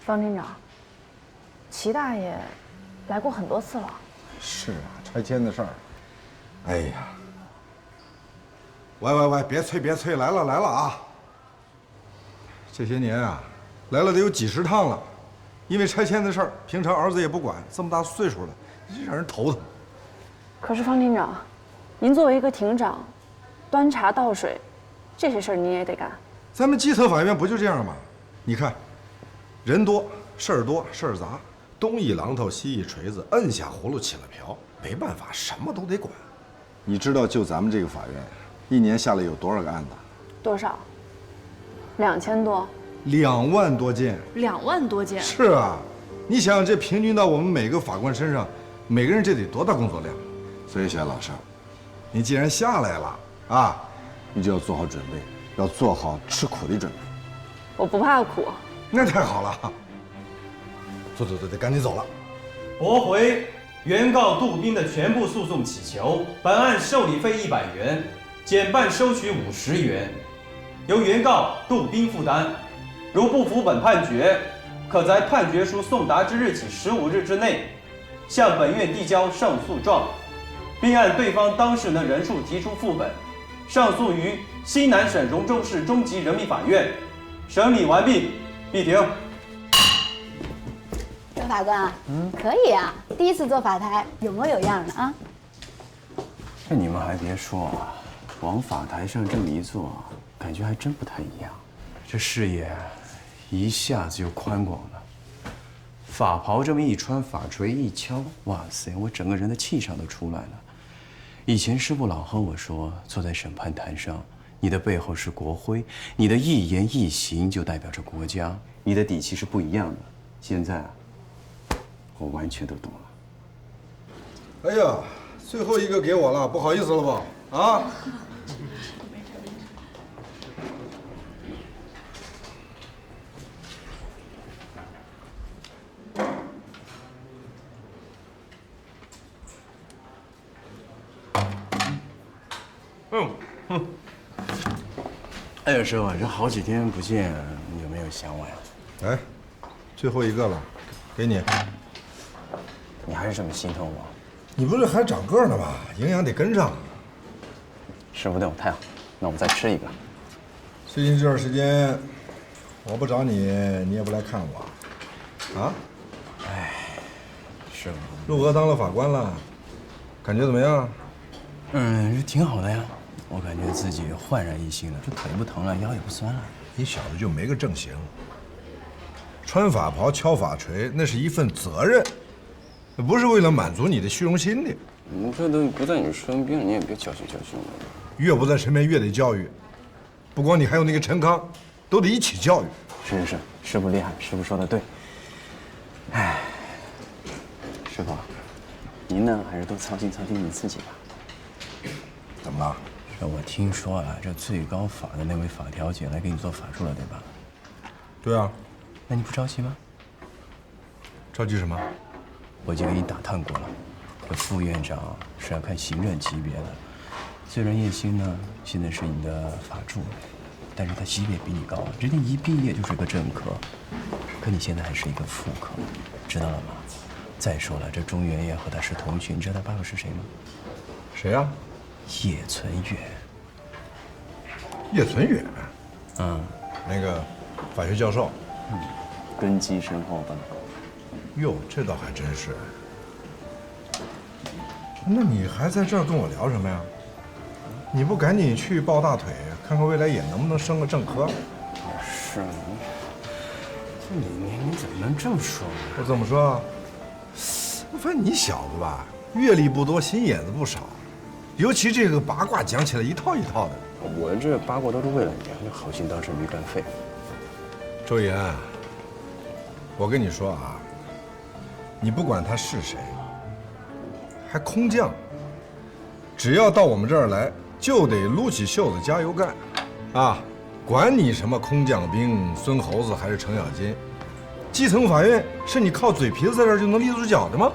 方厅长，齐大爷来过很多次了。是啊，拆迁的事儿。哎呀，喂，别催，来了啊！这些年啊，来了得有几10趟了，因为拆迁的事儿，平常儿子也不管，这么大岁数了，这让人头疼。可是方厅长，您作为一个庭长，端茶倒水，这些事儿您也得干。咱们基层法院不就这样吗？你看，人多事儿多事儿杂，东一榔头西一锤子，摁下葫芦起了瓢，没办法，什么都得管。你知道就咱们这个法院，一年下来有多少个案子？多少？2000多。2万多件。2万多件。是啊，你想这平均到我们每个法官身上，每个人这得多大工作量？所以，小老师，你既然下来了啊，你就要做好准备，要做好吃苦的准备。我不怕苦。那太好了。走，得赶紧走了。驳回原告杜斌的全部诉讼请求，本案受理费100元，减半收取50元，由原告杜斌负担。如不服本判决，可在判决书送达之日起15日之内，向本院递交上诉状，并按对方当事人的人数提出副本，上诉于西南省荣州市中级人民法院。审理完毕，闭庭。周法官，可以啊，第一次做法台，有模有样的啊。这你们还别说啊，往法台上这么一坐，感觉还真不太一样。这视野一下子就宽广了。法袍这么一穿，法锤一敲，哇塞，我整个人的气场都出来了。以前师傅老和我说，坐在审判台上，你的背后是国徽，你的一言一行就代表着国家，你的底气是不一样的。现在啊，我完全都懂了。哎呀，最后一个给我了，不好意思了吧？啊？哎呀，师傅，这好几天不见，你有没有想我呀？哎，最后一个了，给你。你还是这么心疼我？你不是还长个呢吗？营养得跟上。师傅对我太好，那我们再吃一个。最近这段时间，我不找你，你也不来看我，啊？哎，师傅，入额当了法官了，感觉怎么样？这挺好的呀。我感觉自己焕然一新了，这腿不疼了，腰也不酸了。你小子就没个正形。穿法袍、敲法锤，那是一份责任，不是为了满足你的虚荣心的。我这都不在你身边，你也别教训我。越不在身边越得教育，不光你，还有那个陈康，都得一起教育。是，师傅厉害，师傅说的对。哎，师傅，您呢还是多操心你自己吧。怎么了？我听说啊，这最高法的那位法条姐来给你做法术了，对吧？对啊。那你不着急吗？着急什么？我已经给你打探过了，这副院长是要看行政级别的。虽然叶星呢现在是你的法助，但是他级别比你高，人家一毕业就是个正科，可你现在还是一个副科，知道了吗？再说了，这钟元业和他是同学，你知道他爸爸是谁吗？谁呀？叶存远。叶存远。那个法学教授。根基深厚吧？哟，这倒还真是。那你还在这儿跟我聊什么呀？你不赶紧去抱大腿，看看未来也能不能升个正科？是，你怎么能这么说呢？我怎么说啊？我发现你小子吧，阅历不多，心眼子不少，尤其这个八卦讲起来一套一套的。我这八卦都是为了你，这好心当成驴肝肺。周岩，我跟你说啊，你不管他是谁，还空降，只要到我们这儿来，就得撸起袖子加油干，啊，管你什么空降兵、孙猴子还是程咬金，基层法院是你靠嘴皮子在这儿就能立住脚的吗？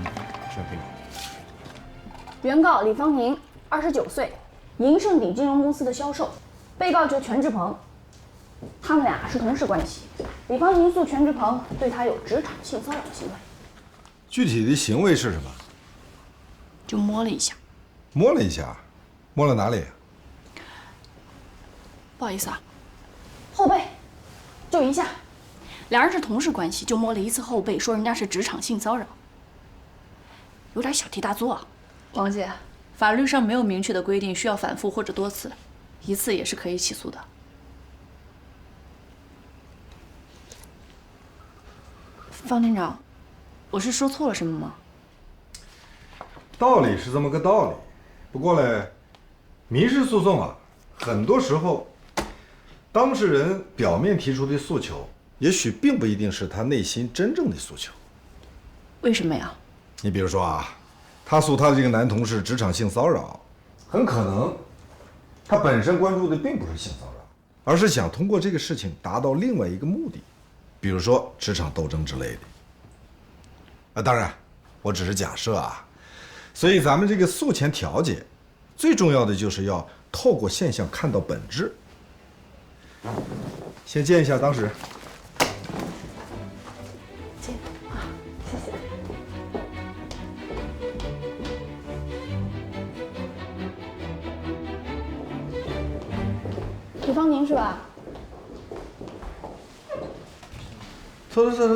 这给你。原告李芳宁，29岁，银盛鼎金融公司的销售，被告者全志鹏他们俩是同事关系。李芳宁诉全志鹏对他有职场性骚扰行为。具体的行为是什么？就摸了一下。摸了一下，摸了哪里？不好意思啊，后背，就一下。俩人是同事关系，就摸了一次后背，说人家是职场性骚扰，有点小题大做啊。王姐，法律上没有明确的规定需要反复或者多次，一次也是可以起诉的。方厅长，我是说错了什么吗？道理是这么个道理，不过嘞，民事诉讼啊，很多时候，当事人表面提出的诉求，也许并不一定是他内心真正的诉求。为什么呀？你比如说啊，他诉他的这个男同事职场性骚扰，很可能他本身关注的并不是性骚扰，而是想通过这个事情达到另外一个目的，比如说职场斗争之类的。当然，我只是假设啊。所以咱们这个诉前调解，最重要的就是要透过现象看到本质。先见一下当事人。见啊，谢谢。李芳宁是吧？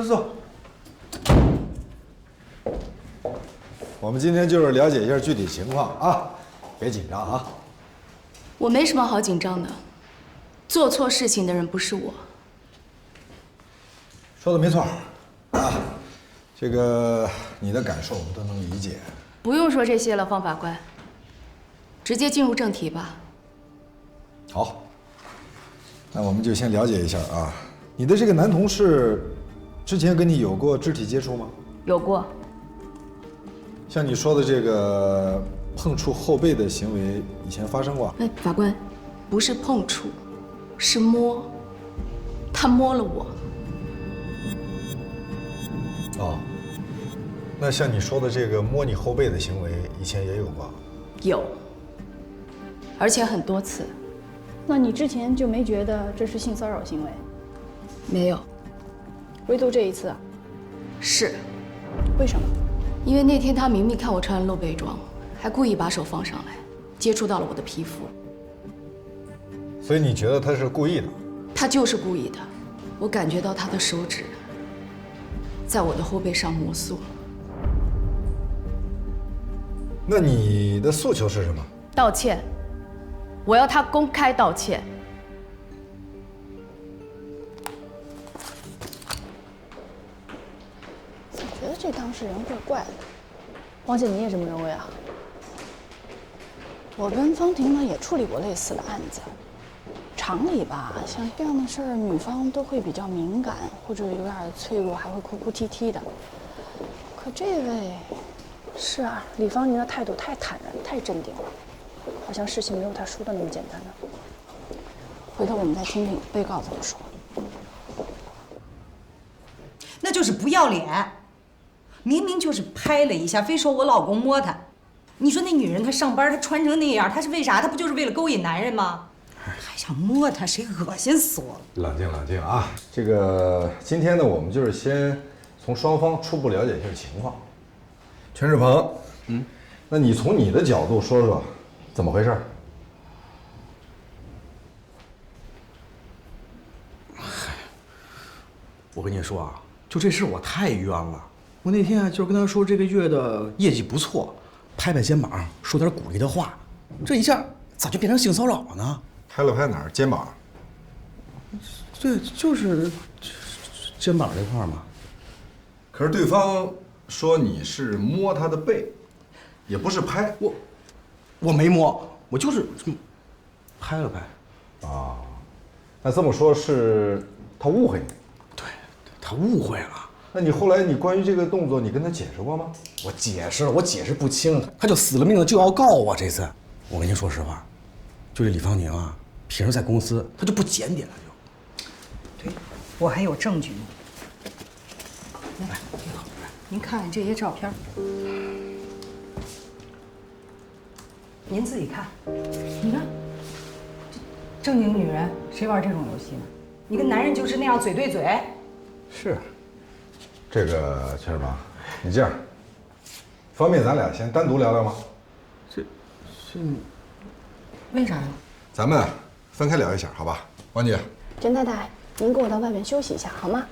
坐。我们今天就是了解一下具体情况啊，别紧张啊。我没什么好紧张的，做错事情的人不是我。说的没错啊，这个你的感受我们都能理解。不用说这些了，方法官，直接进入正题吧。好，那我们就先了解一下啊，你的这个男同事之前跟你有过肢体接触吗？有过。像你说的这个碰触后背的行为，以前发生过？哎，法官，不是碰触，是摸。他摸了我。哦，那像你说的这个摸你后背的行为，以前也有过？有，而且很多次。那你之前就没觉得这是性骚扰行为？没有，唯独这一次啊？是。为什么？因为那天他明明看我穿了露背装，还故意把手放上来，接触到了我的皮肤。所以你觉得他是故意的？他就是故意的，我感觉到他的手指在我的后背上摩挲。那你的诉求是什么？道歉，我要他公开道歉。总觉得这当事人怪怪的。王姐，你也这么认为啊？我跟方婷呢也处理过类似的案子。常理吧，像这样的事儿，女方都会比较敏感，或者有点脆弱，还会哭哭啼啼的。可这位，是啊，李芳宁的态度太坦然、太镇定了，好像事情没有他说的那么简单呢。回头我们再听听被告怎么说。那就是不要脸，明明就是拍了一下，非说我老公摸她。你说那女人她上班她穿成那样，她是为啥？她不就是为了勾引男人吗？还想摸她，谁恶心死我了！冷静冷静啊！这个今天呢，我们就是先从双方初步了解一下情况。全志鹏，那你从你的角度说说，怎么回事？我跟你说啊，就这事我太冤了。我那天啊，就是跟他说这个月的业绩不错，拍拍肩膀，说点鼓励的话，这一下咋就变成性骚扰了呢？拍了拍哪儿？肩膀？对，就是肩膀这块嘛。可是对方说你是摸他的背，也不是拍。我没摸，我就是拍了拍。啊，那这么说是他误会你？对，他误会了。那你后来你关于这个动作，你跟他解释过吗？我解释不清，他就死了命的就要告我。这次，我跟您说实话，就这李芳宁啊，平时在公司他就不检点了就。对，我还有证据呢。来，您看看这些照片，您自己看。你看，这正经女人谁玩这种游戏呢？你跟男人就是那样嘴对嘴。是，这个秦二爸，你这样，方便咱俩先单独聊聊吗？为啥呀？咱们分开聊一下，好吧？王姐，甄太太，您跟我到外面休息一下好吗？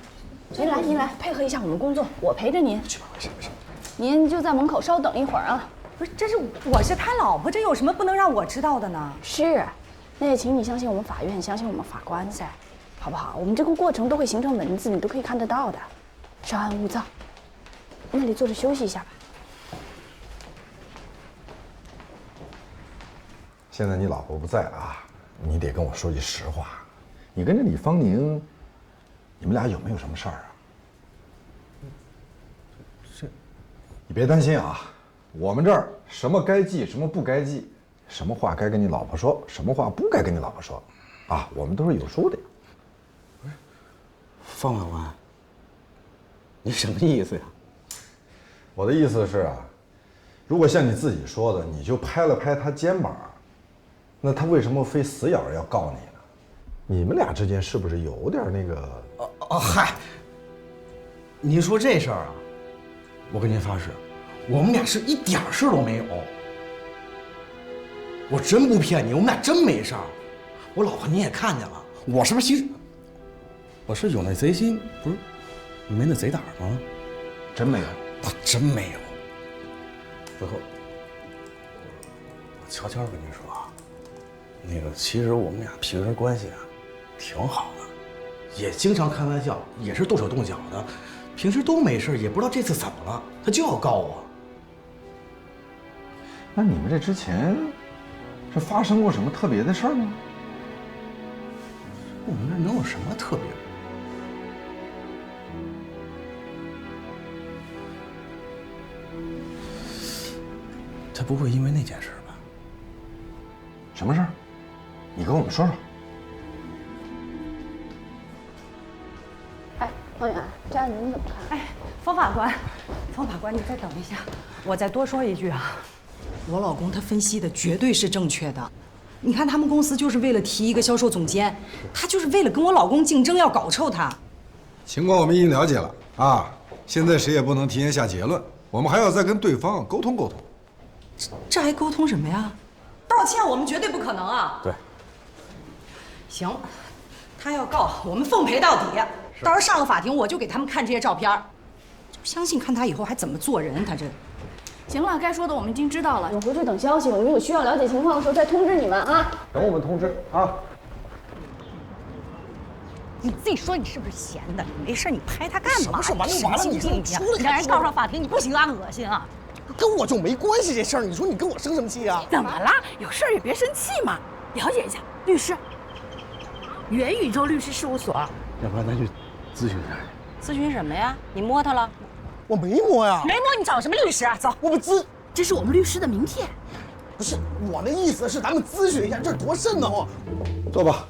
您来，您来，配合一下我们工作，我陪着您。去吧，行不行？您就在门口稍等一会儿啊。不是，这是我是他老婆，这有什么不能让我知道的呢？是，那也请你相信我们法院，相信我们法官噻，好不好？我们这个过程都会形成文字，你都可以看得到的，稍安勿躁。那里坐着休息一下吧。现在你老婆不在了啊，你得跟我说句实话，你跟这李芳宁，你们俩有没有什么事儿啊？你别担心啊，我们这儿什么该记，什么不该记，什么话该跟你老婆说，什么话不该跟你老婆说，啊，我们都是有数的。方法官，你什么意思呀？我的意思是啊，如果像你自己说的，你就拍了拍他肩膀，那他为什么非死咬着要告你呢？你们俩之间是不是有点那个？嗨，您说这事儿啊，我跟您发誓，我们俩是一点事儿都没有。我真不骗你，我们俩真没事儿。我老婆你也看见了，我是不是其实我是有那贼心，不是没那贼胆吗？真没有，我真没有。最后，我悄悄跟您说啊，那个其实我们俩平时关系啊挺好的，也经常开玩笑，也是动手动脚的，平时都没事，也不知道这次怎么了，他就要告我。那你们这之前是发生过什么特别的事儿吗？我们这能有什么特别的？他不会因为那件事吧？什么事儿？你跟我们说说。哎，方圆，这案子你怎么看？哎，方法官，你再等一下，我再多说一句啊，我老公他分析的绝对是正确的。你看他们公司就是为了提一个销售总监，他就是为了跟我老公竞争，要搞臭他。情况我们已经了解了啊，现在谁也不能提前下结论，我们还要再跟对方沟通沟通。这还沟通什么呀？道歉我们绝对不可能啊。对。行，他要告我们奉陪到底。到时候上了法庭，我就给他们看这些照片，就相信看他以后还怎么做人。他这。行了，该说的我们已经知道了，我回去等消息，我们有需要了解情况的时候再通知你们啊。等我们通知啊。你自己说你是不是闲的？没事你拍他干嘛？什么事完就完了，你说你出来让人告上法庭，你不行啊？恶心啊！跟我就没关系这事儿，你说你跟我生什么气啊？怎么了？有事儿也别生气嘛，了解一下。律师，元宇宙律师事务所。要不然咱去咨询一下。咨询什么呀？你摸他了？我没摸呀。没摸你找什么律师啊？走，我们这是我们律师的名片。不是我的意思是咱们咨询一下，这多瘆得慌。坐吧。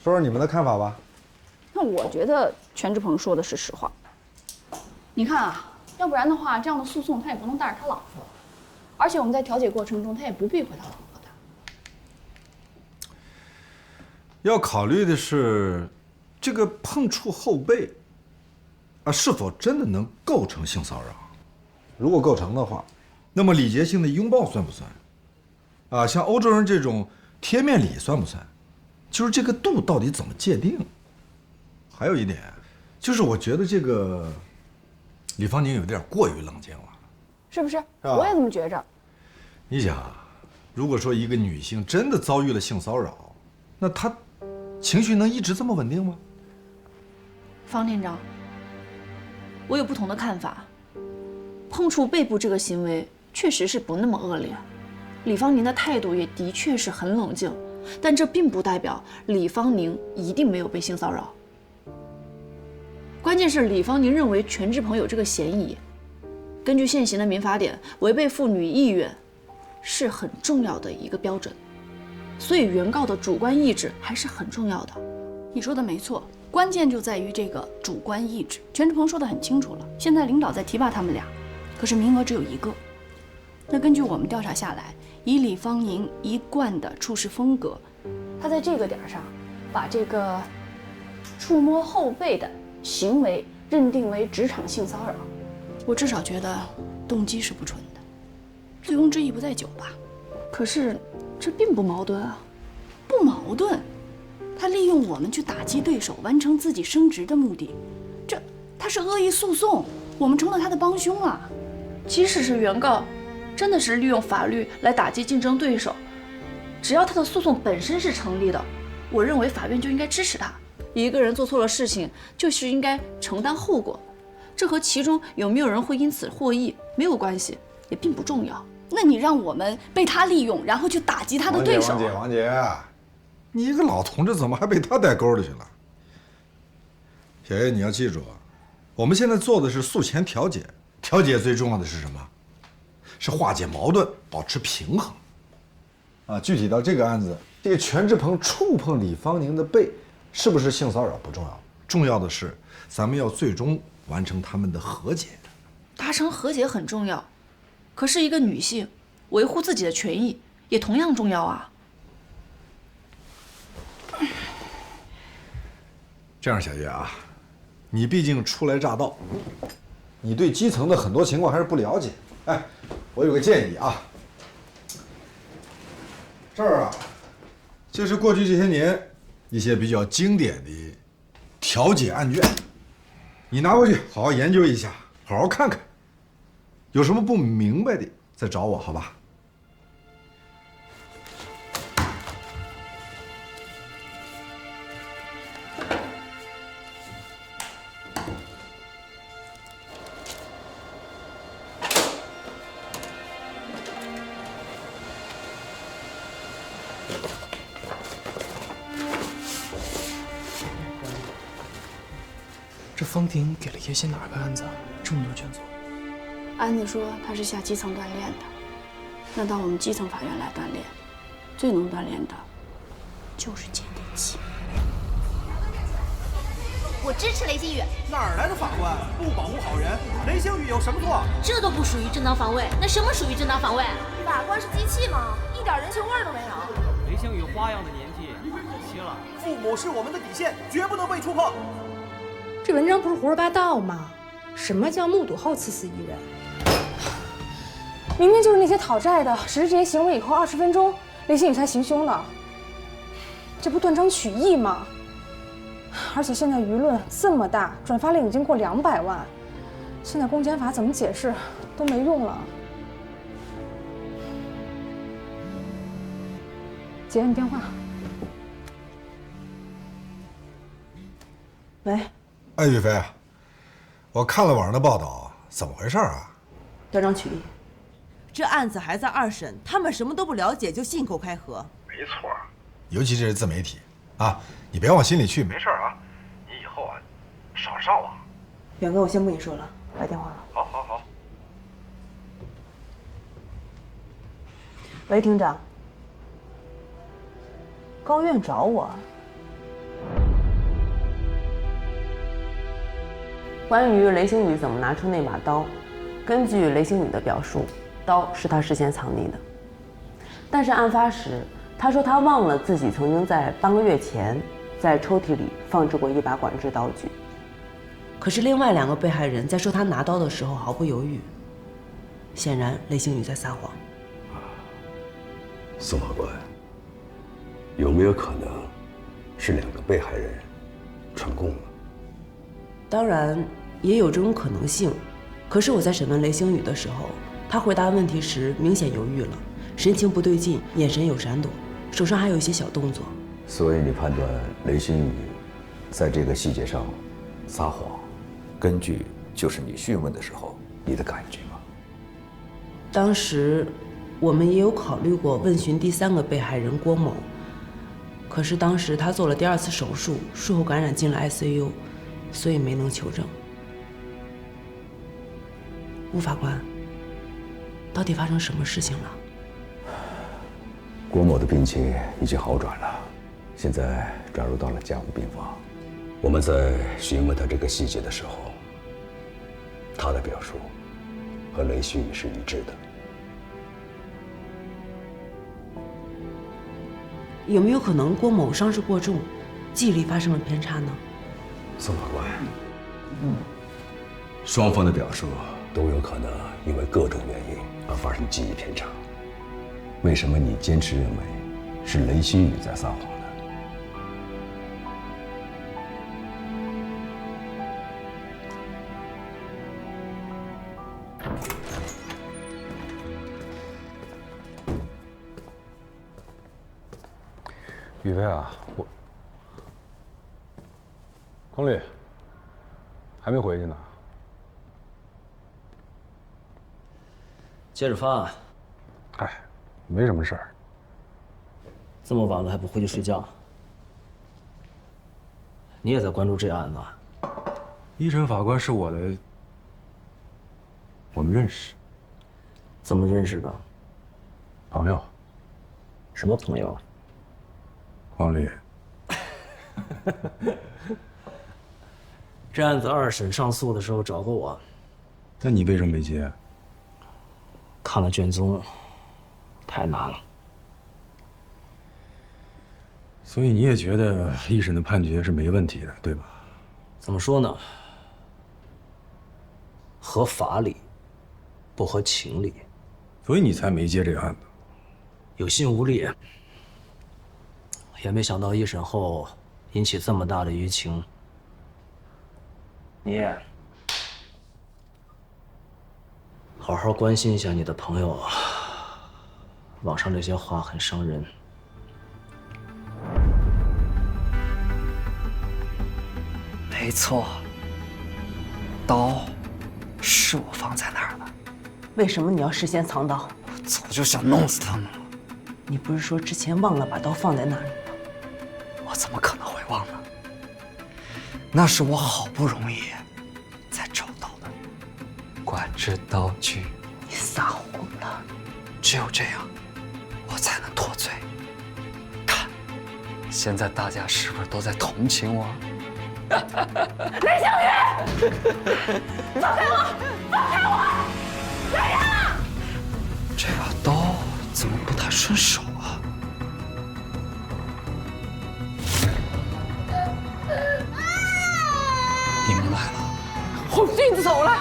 说说你们的看法吧。那我觉得全志鹏说的是实话。你看啊，要不然的话，这样的诉讼他也不能带着他老婆，而且我们在调解过程中，他也不避讳他老婆的。要考虑的是，这个碰触后背，啊，是否真的能构成性骚扰？如果构成的话，那么礼节性的拥抱算不算？啊，像欧洲人这种贴面礼算不算？就是这个度到底怎么界定？还有一点，就是我觉得这个李芳宁有点过于冷静了，是不是？吧我也这么觉着。你想，如果说一个女性真的遭遇了性骚扰，那她情绪能一直这么稳定吗？方店长，我有不同的看法。碰触背部这个行为确实是不那么恶劣，李芳宁的态度也的确是很冷静，但这并不代表李芳宁一定没有被性骚扰。关键是李芳宁认为全志鹏有这个嫌疑。根据现行的民法典，违背妇女意愿是很重要的一个标准，所以原告的主观意志还是很重要的。你说的没错，关键就在于这个主观意志。全志鹏说的很清楚了，现在领导在提拔他们俩，可是名额只有一个。那根据我们调查下来，以李芳宁一贯的处事风格，他在这个点上把这个触摸后背的行为认定为职场性骚扰，我至少觉得动机是不纯的，醉翁之意不在酒吧。可是这并不矛盾啊。不矛盾，他利用我们去打击对手，完成自己升职的目的，他是恶意诉讼，我们成了他的帮凶啊。即使是原告，真的是利用法律来打击竞争对手，只要他的诉讼本身是成立的，我认为法院就应该支持他。一个人做错了事情，就是应该承担后果，这和其中有没有人会因此获益没有关系，也并不重要。那你让我们被他利用，然后去打击他的对手？王姐，你一个老同志怎么还被他带沟里去了？小叶，你要记住啊，我们现在做的是诉前调解，调解最重要的是什么？是化解矛盾，保持平衡。啊，具体到这个案子，这个全志鹏触碰李芳宁的背，是不是性骚扰不重要，重要的是咱们要最终完成他们的和解。达成和解很重要，可是一个女性维护自己的权益也同样重要啊。这样，小叶啊，你毕竟初来乍到，你对基层的很多情况还是不了解。哎，我有个建议啊，这儿啊，就是过去这些年一些比较经典的调解案卷，你拿回去好好研究一下，好好看看，有什么不明白的再找我，好吧？这方婷给了叶欣哪个案子啊？这么多卷宗。安子说他是下基层锻炼的，那到我们基层法院来锻炼，最能锻炼的就是接地气。我支持雷星宇。哪儿来的法官？不保护好人，雷星宇有什么错？这都不属于正当防卫，那什么属于正当防卫？法官是机器吗？一点人情味都没有。雷星宇花样的年纪可惜了，父母是我们的底线，绝不能被触碰。这文章不是胡说八道吗？什么叫目睹后刺死一人？明明就是那些讨债的实施这些行为以后20分钟，雷星宇才行凶的，这不断章取义吗？而且现在舆论这么大，转发量已经过200万，现在公检法怎么解释都没用了。姐，你电话。喂。哎，宇飞，我看了网上的报道，怎么回事啊？断章取义。这案子还在2审，他们什么都不了解就信口开河。没错，尤其这是自媒体啊，你别往心里去。没事啊，你以后啊少上网。远哥，我先不跟你说了，来电话了。好。喂，庭长，高院找我。关于雷星宇怎么拿出那把刀，根据雷星宇的表述，刀是他事先藏匿的。但是案发时，他说他忘了自己曾经在半个月前在抽屉里放置过一把管制刀具。可是另外2个被害人在说他拿刀的时候毫不犹豫，显然雷星宇在撒谎。宋法官，有没有可能是2个被害人串供了？当然也有这种可能性，可是我在审问雷星宇的时候，他回答问题时明显犹豫了，神情不对劲，眼神有闪躲，手上还有一些小动作。所以你判断雷星宇在这个细节上撒谎，根据就是你讯问的时候你的感觉吗？当时我们也有考虑过问询第3个被害人郭某，可是当时他做了第2次手术，术后感染进了 ICU， 所以没能求证。吴法官，到底发生什么事情了？郭某的病情已经好转了，现在转入到了加护病房。我们在询问他这个细节的时候，他的表述和雷星宇是一致的。有没有可能郭某伤势过重，记忆力发生了偏差呢？宋法官，双方的表述都有可能因为各种原因而发生记忆偏差。为什么你坚持认为是雷新宇在撒谎呢？宇飞啊，佟丽还没回去呢。接着发。哎，没什么事儿。这么晚了还不回去睡觉？你也在关注这案子？一审法官是我的，我们认识。怎么认识的？朋友。什么朋友？王丽。这案子2审上诉的时候找过我。那你为什么没接？看了卷宗，太难了。所以你也觉得一审的判决是没问题的，对吧？怎么说呢？合法理，不合情理。所以你才没接这个案子。有心无力。也没想到一审后引起这么大的舆情。你也好好关心一下你的朋友，网上这些话很伤人。没错，刀是我放在那儿的。为什么你要事先藏刀？我早就想弄死他们了。你不是说之前忘了把刀放在那里吗？我怎么可能会忘呢？那是我好不容易才找到的管制刀具。你撒谎了！只有这样，我才能脱罪。看，现在大家是不是都在同情我？雷星宇，放开我！放开我！来人啊！这把刀怎么不太顺手啊？你们来了。红俊走了，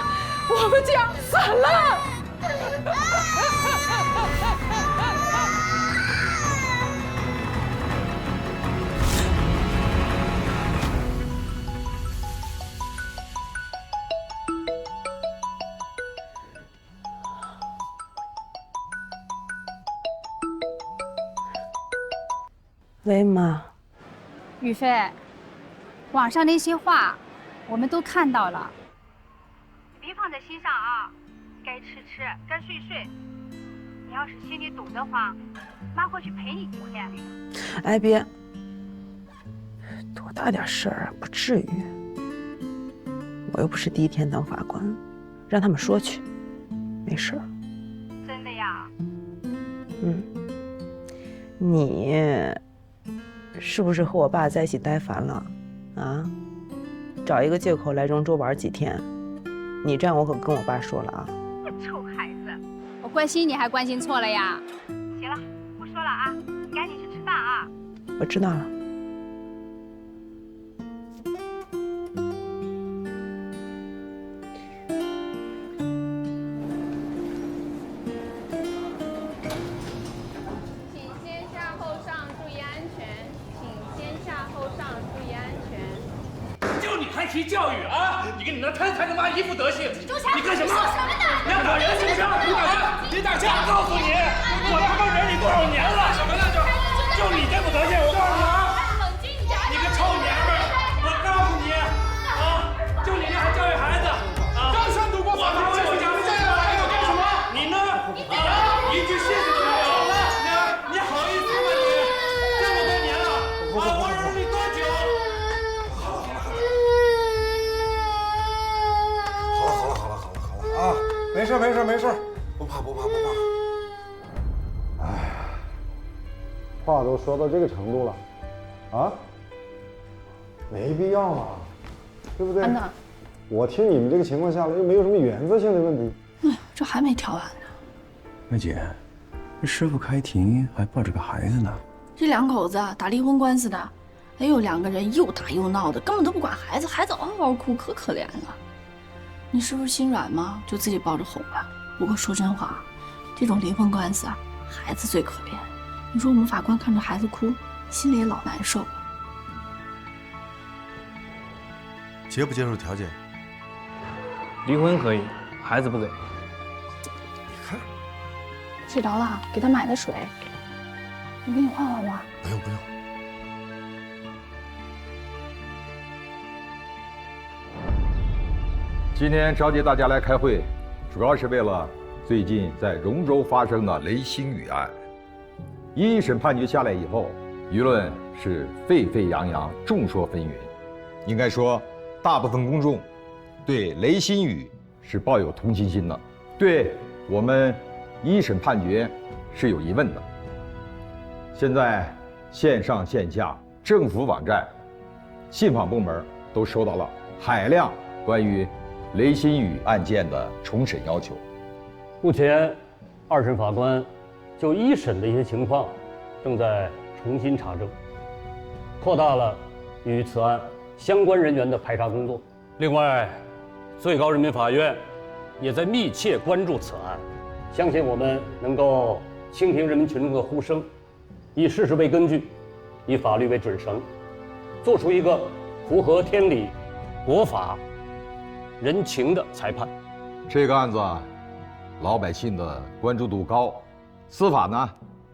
我们家散了。喂，妈。宇飞，网上那些话，我们都看到了，别放在心上啊。该吃吃，该睡睡。你要是心里堵得慌，妈会去陪你几天。哎，别，多大点事儿啊，不至于。我又不是第一天当法官，让他们说去，没事儿。真的呀？嗯。你是不是和我爸在一起待烦了？啊？找一个借口来容州玩几天？你这样我可跟我爸说了啊！臭孩子，我关心你还关心错了呀？行了，不说了啊，你赶紧去吃饭啊！我知道了。提教育啊！你跟你那贪财的妈一副德行，周强，你干什么？你说什么呢？你要打人是不是？你打人！你打架！我告诉你，我他妈忍你多少年了？什么呢？就你这副德行，我告诉你啊！你个臭娘们儿！我告诉你啊！就你这还教育孩子啊！刚上读过法律，我讲你这样还要干什么？你呢？啊！一句谢谢都没有！你好意思吗你？这么多年了啊！我忍你多久？啊，没事没事没事，不怕不怕不怕。哎，话都说到这个程度了，啊，没必要嘛，对不对？安娜，我听你们这个情况下来，又没有什么原则性的问题。这还没调完呢。梅姐，这师傅开庭还抱着个孩子呢。这两口子打离婚官司的，哎呦，两个人又打又闹的，根本都不管孩子，孩子嗷嗷哭，可可怜了。你是不是心软吗？就自己抱着哄啊？不过说真话，这种离婚官司啊，孩子最可怜。你说我们法官看着孩子哭，心里也老难受。接不接受条件？离婚可以，孩子不给。睡着了，给他买的水，我给你换换吧。不用不用。今天召集大家来开会，主要是为了最近在荣州发生的雷星雨案。一审判决下来以后，舆论是沸沸扬扬，众说纷纭。应该说，大部分公众对雷新宇是抱有同情心的，对我们一审判决是有疑问的。现在线上线下、政府网站、信访部门都收到了海量关于雷新宇案件的重审要求。目前，二审法官就一审的一些情况正在重新查证，扩大了与此案相关人员的排查工作。另外，最高人民法院也在密切关注此案，相信我们能够倾听人民群众的呼声，以事实为根据，以法律为准绳，做出一个符合天理、国法、人情的裁判。这个案子，老百姓的关注度高，司法呢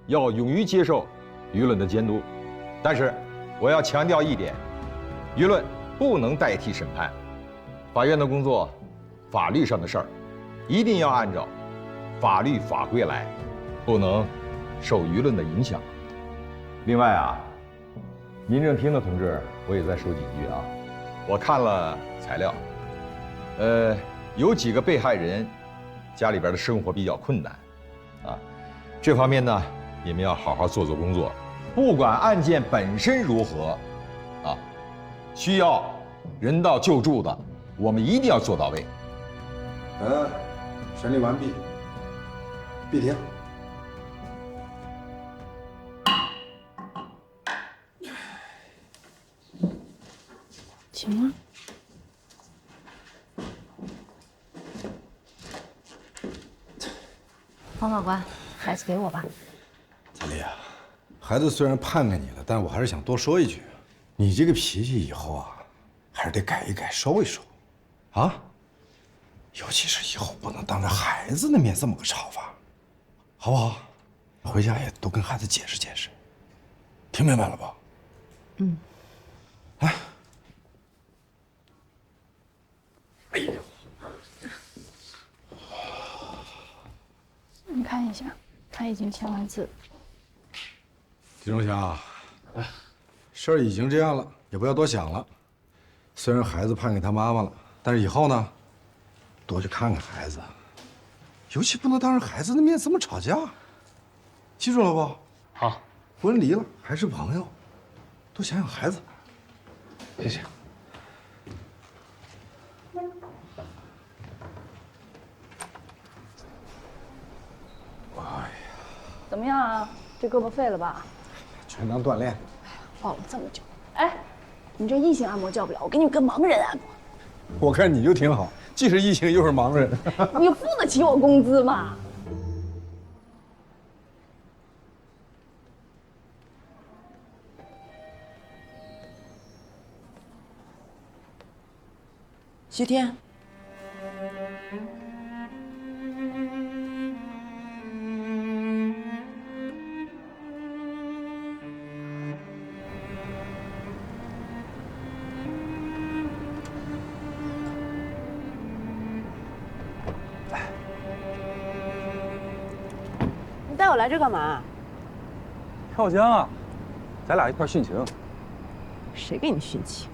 要勇于接受舆论的监督。但是，我要强调一点，舆论不能代替审判。法院的工作，法律上的事儿，一定要按照法律法规来，不能受舆论的影响。另外啊，民政厅的同志，我也再说几句啊。我看了材料，有几个被害人家里边的生活比较困难，啊，这方面呢，你们要好好做工作。不管案件本身如何，啊，需要人道救助的，我们一定要做到位。审理完毕，闭庭。行吗？方法官，孩子给我吧。彩丽啊，孩子虽然判给你了，但我还是想多说一句，你这个脾气以后啊，还是得改一改，收一收，啊。尤其是以后不能当着孩子的面这么个吵法，好不好？回家也多跟孩子解释解释，听明白了吧？嗯。来。哎呦，你看一下，他已经签完字。金钟霞，事儿已经这样了，也不要多想了。虽然孩子判给他妈妈了，但是以后呢，多去看看孩子，尤其不能当着孩子的面这么吵架，记住了不？好，婚离了还是朋友，多想想孩子。谢谢。怎么样啊？这胳膊废了吧？全当锻炼。抱了这么久，哎，你这异性按摩叫不了，我给你个盲人按摩。我看你就挺好，既是异性又是盲人。你付得起我工资吗？徐天，你带我来这干嘛？跳江啊，咱俩一块殉情。谁给你殉情？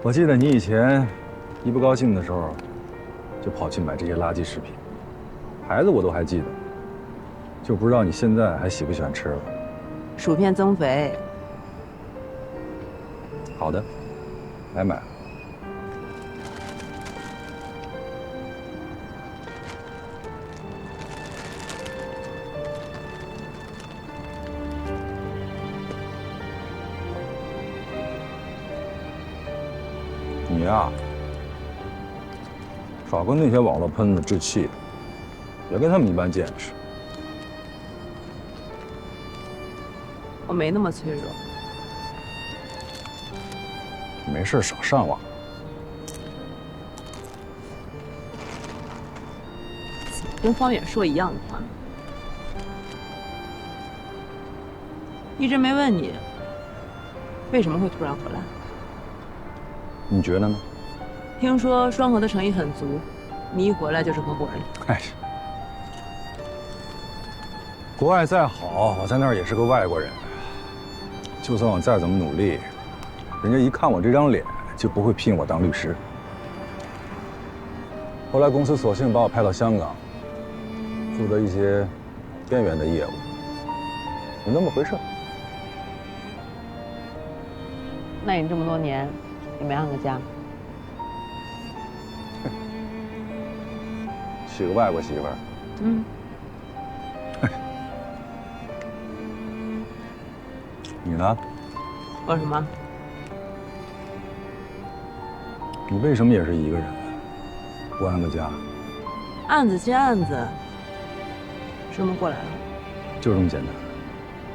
我记得你以前一不高兴的时候，就跑去买这些垃圾食品，孩子我都还记得，就不知道你现在还喜不喜欢吃了。薯片增肥。好的，来买。你啊，少跟那些网络喷子置气的，别跟他们一般见识。我没那么脆弱。没事少上网。跟方远说一样的话，一直没问你为什么会突然回来。你觉得呢？听说双核的诚意很足，你一回来就是合伙人。哎，国外再好，我在那儿也是个外国人。就算我再怎么努力，人家一看我这张脸，就不会聘我当律师。后来公司索性把我派到香港，负责一些边缘的业务，就那么回事。那你这么多年也没安个家？娶个外国媳妇儿。嗯。你呢？我什么？你为什么也是一个人，不安个家？案子接案子，什么过来了？就这么简单，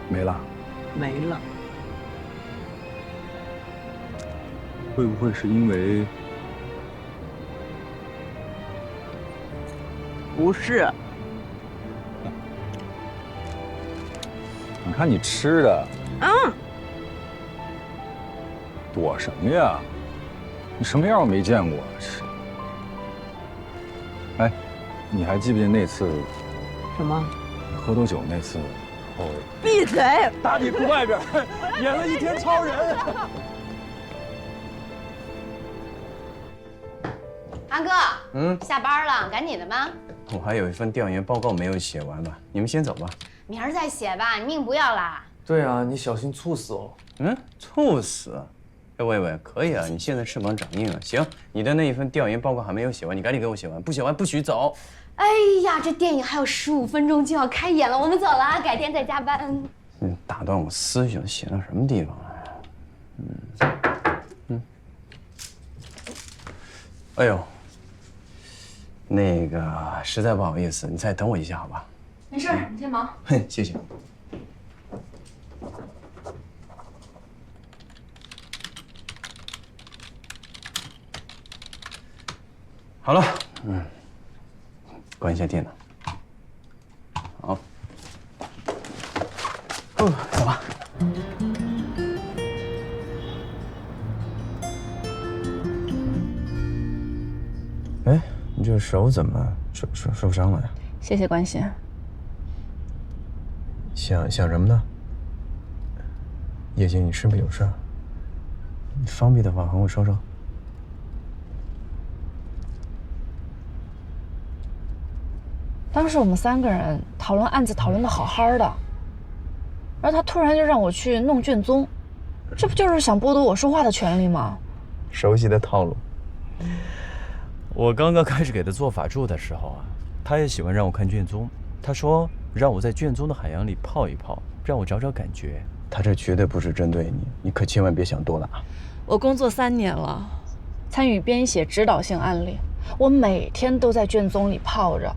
没了。没了。会不会是因为？不是。你看你吃的。嗯。躲什么呀？你什么样我没见过？哎，你还记不记得那次？什么？喝多酒那次。哦。闭嘴！大地铺外边演了一天超人。安哥，下班了，赶你的吗？我还有一份调研报告没有写完吧？你们先走吧。明儿再写吧，你命不要啦。对啊，你小心猝死哦。猝死？哎，喂，可以啊，你现在翅膀长硬了。行，你的那一份调研报告还没有写完，你赶紧给我写完，不写完不许走。哎呀，这电影还有15分钟就要开演了，我们走了，改天再加班。你打断我思绪，写到什么地方了？哎呦，那个实在不好意思，你再等我一下好吧？没事，你先忙。谢谢。好了，关一下电脑。好，走吧。哎，你这手怎么受伤了呀？谢谢关心。想什么呢？叶姐，你是不是有事儿？你方便的话和我说说。当时我们3个人讨论案子，讨论的好好的，然后他突然就让我去弄卷宗，这不就是想剥夺我说话的权利吗？熟悉的套路。我刚刚开始给他做法助的时候啊，他也喜欢让我看卷宗。他说让我在卷宗的海洋里泡一泡，让我找找感觉。他这绝对不是针对你，你可千万别想多了啊！我工作3年了，参与编写指导性案例，我每天都在卷宗里泡着。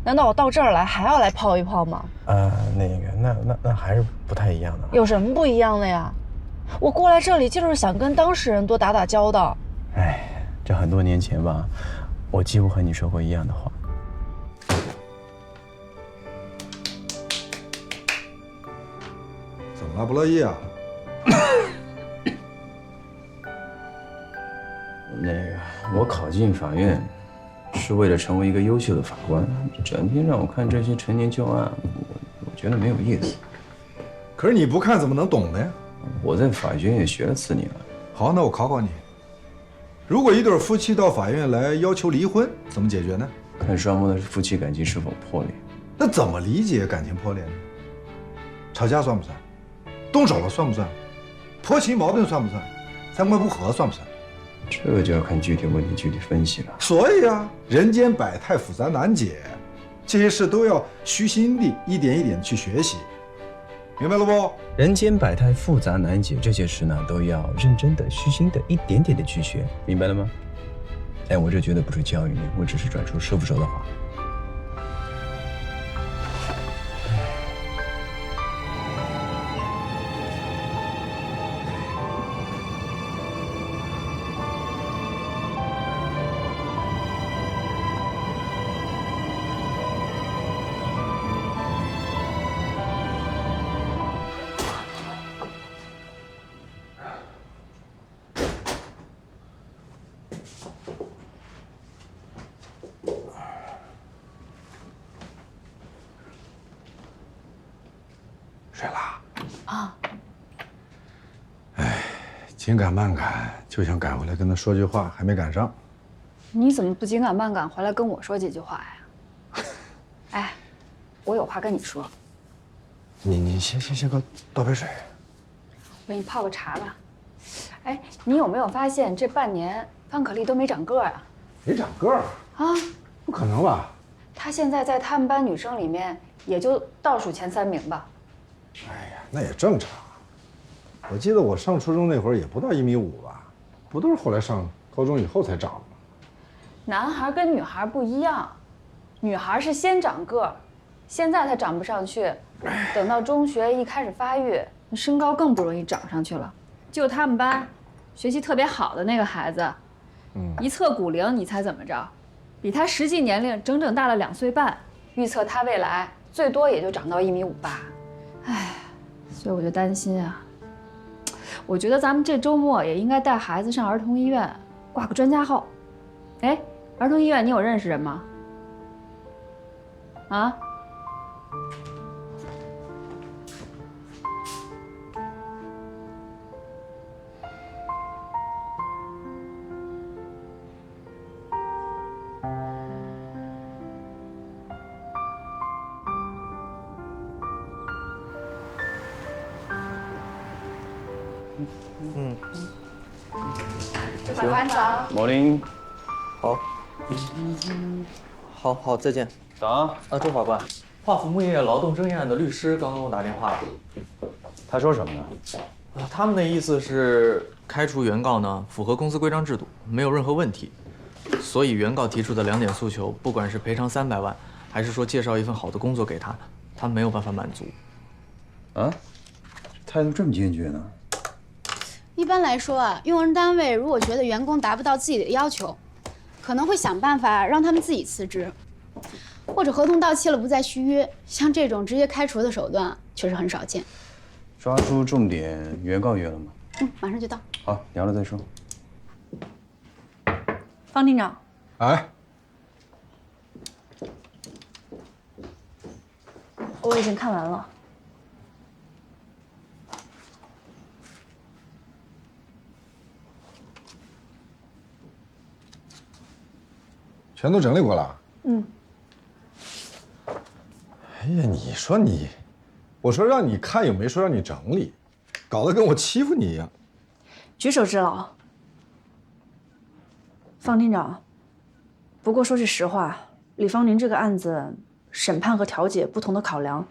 难道我到这儿来还要来泡一泡吗？那还是不太一样的。有什么不一样的呀？我过来这里就是想跟当事人多打打交道。哎，这很多年前吧，我几乎和你说过一样的话。怎么了？不乐意啊？我考进法院，是为了成为一个优秀的法官。整天让我看这些陈年旧案，我觉得没有意思。可是你不看怎么能懂呢呀？我在法学院也学了4年了。好，那我考考你，如果一对夫妻到法院来要求离婚，怎么解决呢？看双方的夫妻感情是否破裂。那怎么理解感情破裂呢？吵架算不算？动手了算不算？婆媳矛盾算不算？3观不合算不算？这个就要看具体问题具体分析了。所以啊，人间百态复杂难解，这些事都要虚心地一点一点去学习。明白了不？人间百态，复杂难解，这些事呢，都要认真的、虚心的、一点点的去学，明白了吗？哎，我这绝对不是教育你，我只是转述师傅说的话。睡了啊？哎，紧赶慢赶，就想赶回来跟他说句话，还没赶上。你怎么不紧赶慢赶回来跟我说几句话呀？哎，我有话跟你说。你先给我倒杯水。我给你泡个茶吧。哎，你有没有发现这半年方可丽都没长个儿啊？没长个儿啊？不可能吧？她现在在他们班女生里面也就倒数前3名吧。哎呀，那也正常。我记得我上初中那会儿也不到1.5米吧，不都是后来上高中以后才长的吗？男孩跟女孩不一样，女孩是先长个儿，现在她长不上去，等到中学一开始发育，身高更不容易长上去了。就他们班，学习特别好的那个孩子，一测骨龄，你猜怎么着？比他实际年龄整整大了2岁半，预测他未来最多也就长到1.58米。哎，所以我就担心啊。我觉得咱们这周末也应该带孩子上儿童医院挂个专家号。哎，儿童医院你有认识人吗？啊？周法官早。Morning。好，再见。早。周法官，华府木业劳动争议案的律师刚跟我打电话了。他说什么呢？他们的意思是开除原告呢符合公司规章制度，没有任何问题。所以原告提出的2点诉求，不管是赔偿300万，还是说介绍一份好的工作给他，他没有办法满足。啊？态度这么坚决呢？一般来说啊，用人单位如果觉得员工达不到自己的要求，可能会想办法让他们自己辞职，或者合同到期了不再续约。像这种直接开除的手段，确实很少见。抓住重点，原告约了吗？马上就到。好，聊了再说。方厅长。哎。我已经看完了。全都整理过了。哎呀，你说你，我说让你看，又没说让你整理，搞得跟我欺负你一样。举手之劳。方厅长，不过说句实话，李芳您这个案子审判和调解不同的考量，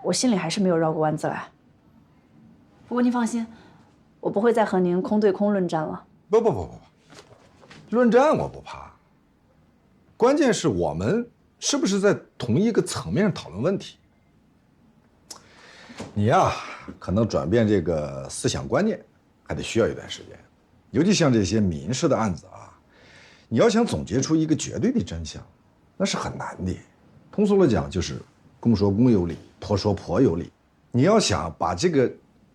我心里还是没有绕过弯子来。不过您放心，我不会再和您空对空论战了。不，论战我不怕。关键是我们是不是在同一个层面上讨论问题？你呀，可能转变这个思想观念还得需要一段时间，尤其像这些民事的案子啊，你要想总结出一个绝对的真相，那是很难的。通俗的讲，就是公说公有理，婆说婆有理。你要想把这个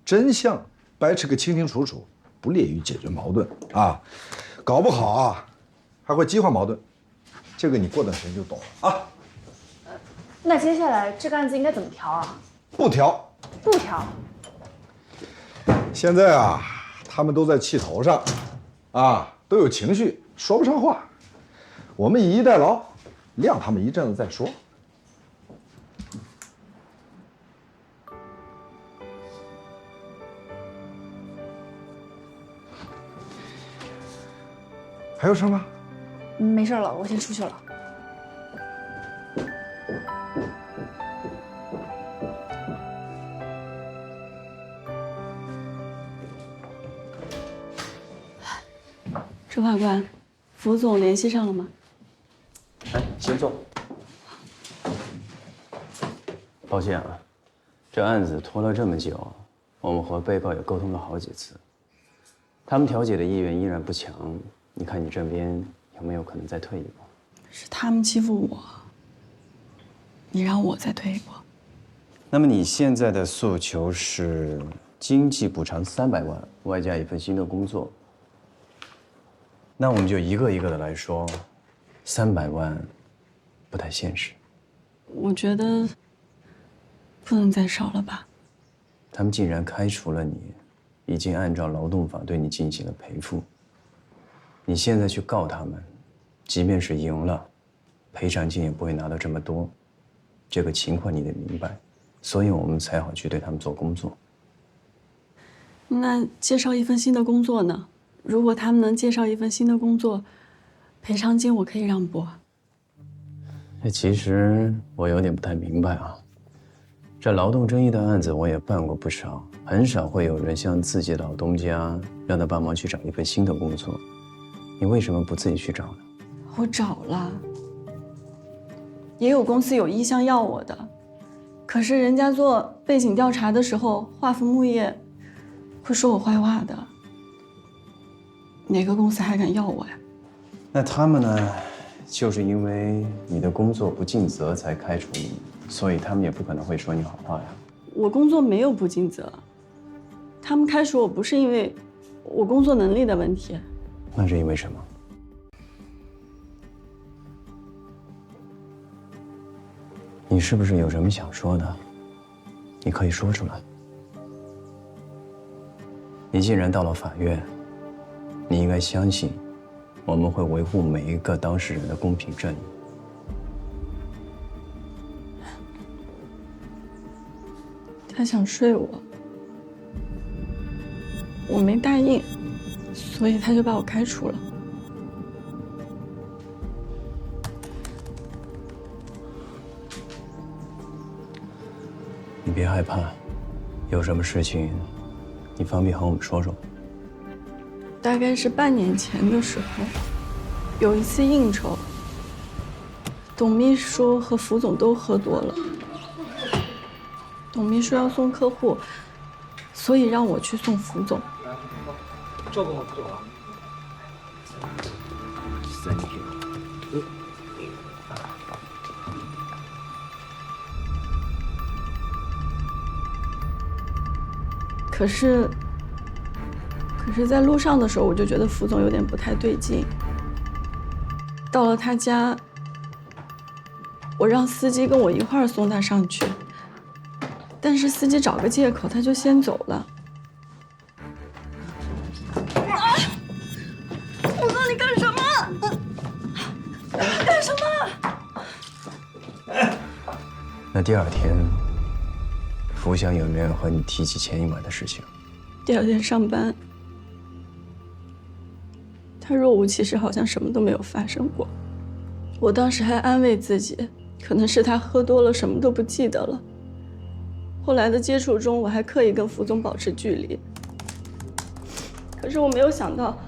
真相掰扯个清清楚楚，不利于解决矛盾啊，搞不好啊，还会激化矛盾。这个你过段时间就懂了啊。那接下来这个案子应该怎么调啊？不调。不调。现在啊，他们都在气头上，啊，都有情绪，说不上话。我们以逸待劳，晾他们一阵子再说。还有事吗？没事了，我先出去了。周法官，符总联系上了吗？来，先坐。抱歉啊，这案子拖了这么久，我们和被告也沟通了好几次，他们调解的意愿依然不强。你看你这边有没有可能再退一步？是他们欺负我，你让我再退一步。那么你现在的诉求是经济补偿300万，外加一份新的工作。那我们就一个一个的来说，300万不太现实。我觉得不能再少了吧？他们竟然开除了你，已经按照劳动法对你进行了赔付。你现在去告他们，即便是赢了，赔偿金也不会拿到这么多。这个情况你得明白，所以我们才好去对他们做工作。那介绍一份新的工作呢？如果他们能介绍一份新的工作，赔偿金我可以让步。其实我有点不太明白啊。这劳动争议的案子我也办过不少，很少会有人向自己的老东家让他帮忙去找一份新的工作。你为什么不自己去找呢？我找了，也有公司有意向要我的，可是人家做背景调查的时候，画符木业会说我坏话的。哪个公司还敢要我呀？那他们呢？就是因为你的工作不尽责才开除你，所以他们也不可能会说你好话呀。我工作没有不尽责，他们开除我不是因为我工作能力的问题。那是因为什么？你是不是有什么想说的？你可以说出来。你既然到了法院，你应该相信，我们会维护每一个当事人的公平正义。他想睡我，我没答应，所以他就把我开除了。你别害怕，有什么事情，你方便和我们说说。大概是半年前的时候，有一次应酬，董秘书和符总都喝多了。董秘书要送客户，所以让我去送符总。照顾好就好。Thank you。可是在路上的时候，我就觉得符总有点不太对劲。到了他家，我让司机跟我一块儿送他上去，但是司机找个借口，他就先走了。我说你干什么？你干什么？那第二天，福祥有没有和你提起前一晚的事情？第二天上班，他若无其事，好像什么都没有发生过。我当时还安慰自己，可能是他喝多了，什么都不记得了。后来的接触中，我还刻意跟符总保持距离。可是我没有想到，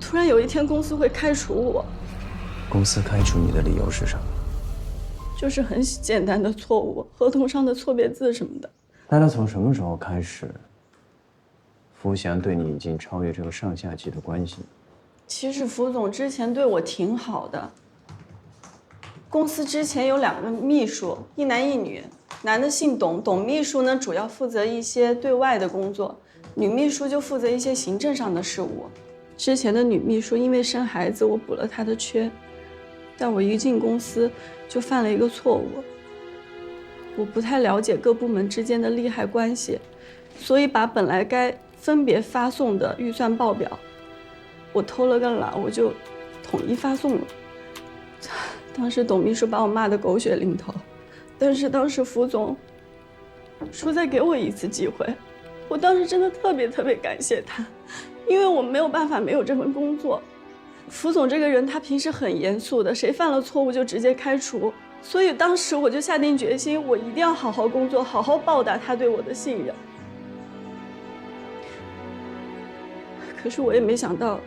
突然有一天公司会开除我。公司开除你的理由是什么？就是很简单的错误，合同上的错别字什么的。那他从什么时候开始，福祥对你已经超越这个上下级的关系？其实符总之前对我挺好的。公司之前有2个秘书，一男一女，男的姓董，董秘书呢主要负责一些对外的工作，女秘书就负责一些行政上的事务。之前的女秘书因为生孩子，我补了她的缺，但我一进公司就犯了一个错误。我不太了解各部门之间的利害关系，所以把本来该分别发送的预算报表，我偷了个懒，我就统一发送了。当时董秘书把我骂得狗血淋头，但是当时符总说再给我一次机会，我当时真的特别感谢他，因为我没有办法没有这份工作。符总这个人他平时很严肃的，谁犯了错误就直接开除，所以当时我就下定决心，我一定要好好工作，好好报答他对我的信任。可是我也没想到，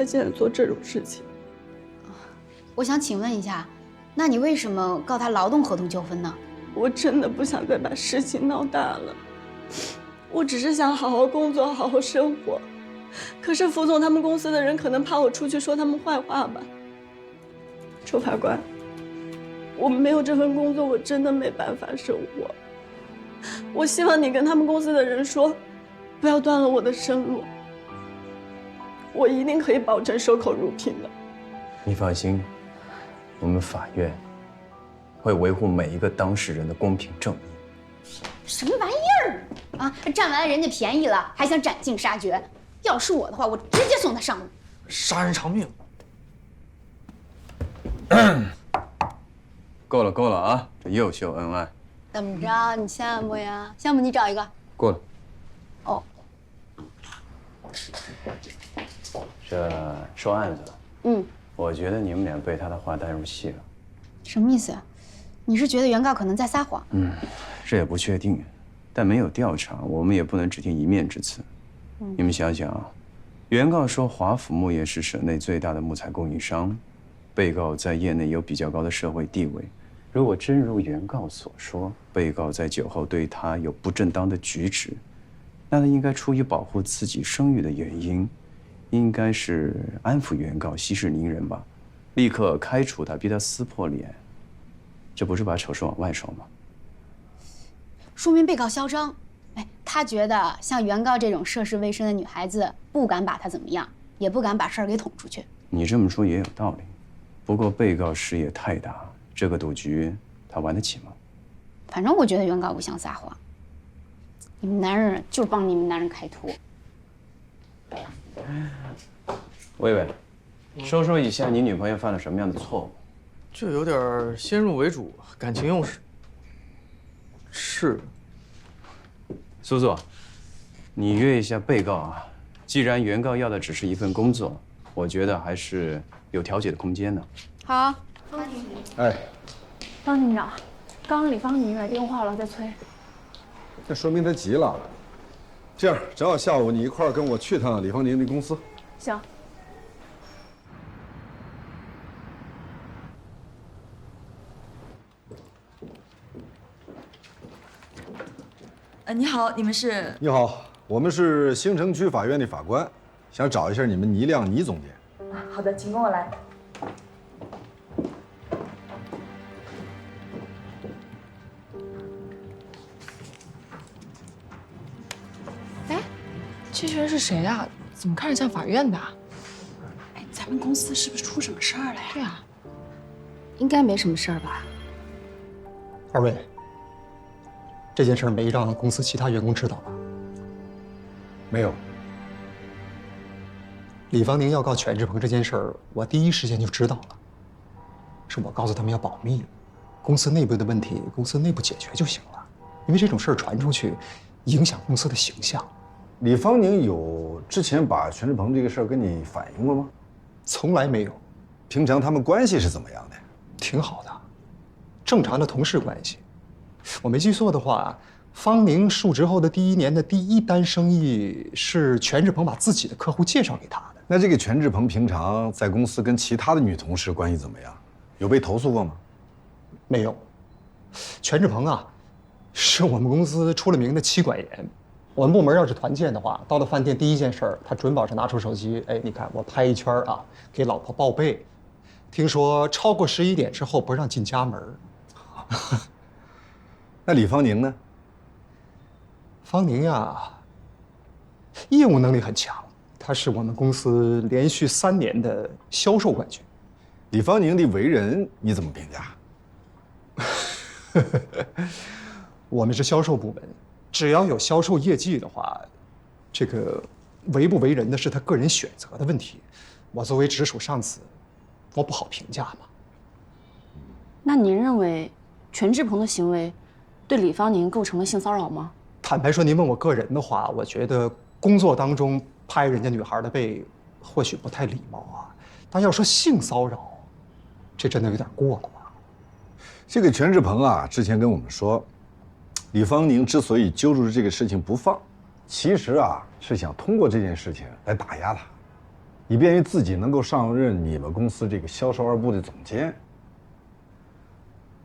他现在做这种事情。我想请问一下，那你为什么告他劳动合同纠纷呢？我真的不想再把事情闹大了，我只是想好好工作，好好生活。可是副总他们公司的人可能怕我出去说他们坏话吧。周法官，我没有这份工作，我真的没办法生活。我希望你跟他们公司的人说，不要断了我的生路。我一定可以保证守口如瓶的。你放心，我们法院会维护每一个当事人的公平正义。什么玩意儿啊！占完了人家便宜了，还想斩尽杀绝。要是我的话，我直接送他上路。杀人偿命。够了，够了啊！这又秀恩爱。怎么着？你羡慕呀？羡慕你找一个。过了。哦。这说案子。嗯。我觉得你们俩被他的话带入戏了。什么意思？你是觉得原告可能在撒谎？这也不确定，但没有调查，我们也不能只听一面之词。你们想想啊，原告说华府木业是省内最大的木材供应商，被告在业内有比较高的社会地位。如果真如原告所说，被告在酒后对他有不正当的举止，那他应该出于保护自己声誉的原因，应该是安抚原告，息事宁人吧，立刻开除他，逼他撕破脸，这不是把丑事往外说吗？说明被告嚣张。哎，他觉得像原告这种涉世未深的女孩子，不敢把他怎么样，也不敢把事儿给捅出去。你这么说也有道理，不过被告事业太大，这个赌局他玩得起吗？反正我觉得原告不像撒谎。你们男人就是帮你们男人开脱。薇薇，说说以下你女朋友犯了什么样的错误？就有点先入为主，感情用事。是。苏苏，你约一下被告啊。既然原告要的只是一份工作，我觉得还是有调解的空间的。好。哎，方警长，刚刚李芳妮来电话了，在催。那说明他急了。这样，正好下午你一块儿跟我去趟李芳宁的公司。行。你好，你们是？你好，我们是兴城区法院的法官，想找一下你们倪亮倪总监。好的，请跟我来。哎，这群人是谁啊？怎么看着像法院的？哎，咱们公司是不是出什么事儿了呀？对啊，应该没什么事儿吧？二位。这件事没让公司其他员工知道吧？没有。李芳宁要告全志鹏这件事儿，我第一时间就知道了。是我告诉他们要保密，公司内部的问题公司内部解决就行了。因为这种事儿传出去，影响公司的形象。李芳宁有之前把全志鹏这个事儿跟你反映过吗？从来没有。平常他们关系是怎么样的？挺好的，正常的同事关系。我没记错的话，方宁述职后的第1年的第1单生意是全志鹏把自己的客户介绍给他的。那这个全志鹏平常在公司跟其他的女同事关系怎么样？有被投诉过吗？没有。全志鹏啊，是我们公司出了名的妻管严。我们部门要是团建的话，到了饭店第一件事，他准保是拿出手机，哎，你看我拍一圈啊，给老婆报备。听说超过11点之后不让进家门。那李芳宁呢？方宁呀，业务能力很强，他是我们公司连续3年的销售冠军。李芳宁的为人你怎么评价？我们是销售部门，只要有销售业绩的话，这个为不为人的是他个人选择的问题。我作为直属上司，我不好评价嘛。那您认为全志鹏的行为对李芳宁构成了性骚扰吗？坦白说，您问我个人的话，我觉得工作当中拍人家女孩的背，或许不太礼貌啊。但要说性骚扰，这真的有点过了吧？这个全志鹏啊，之前跟我们说，李芳宁之所以揪住这个事情不放，其实啊是想通过这件事情来打压他。以便于自己能够上任你们公司这个销售二部的总监。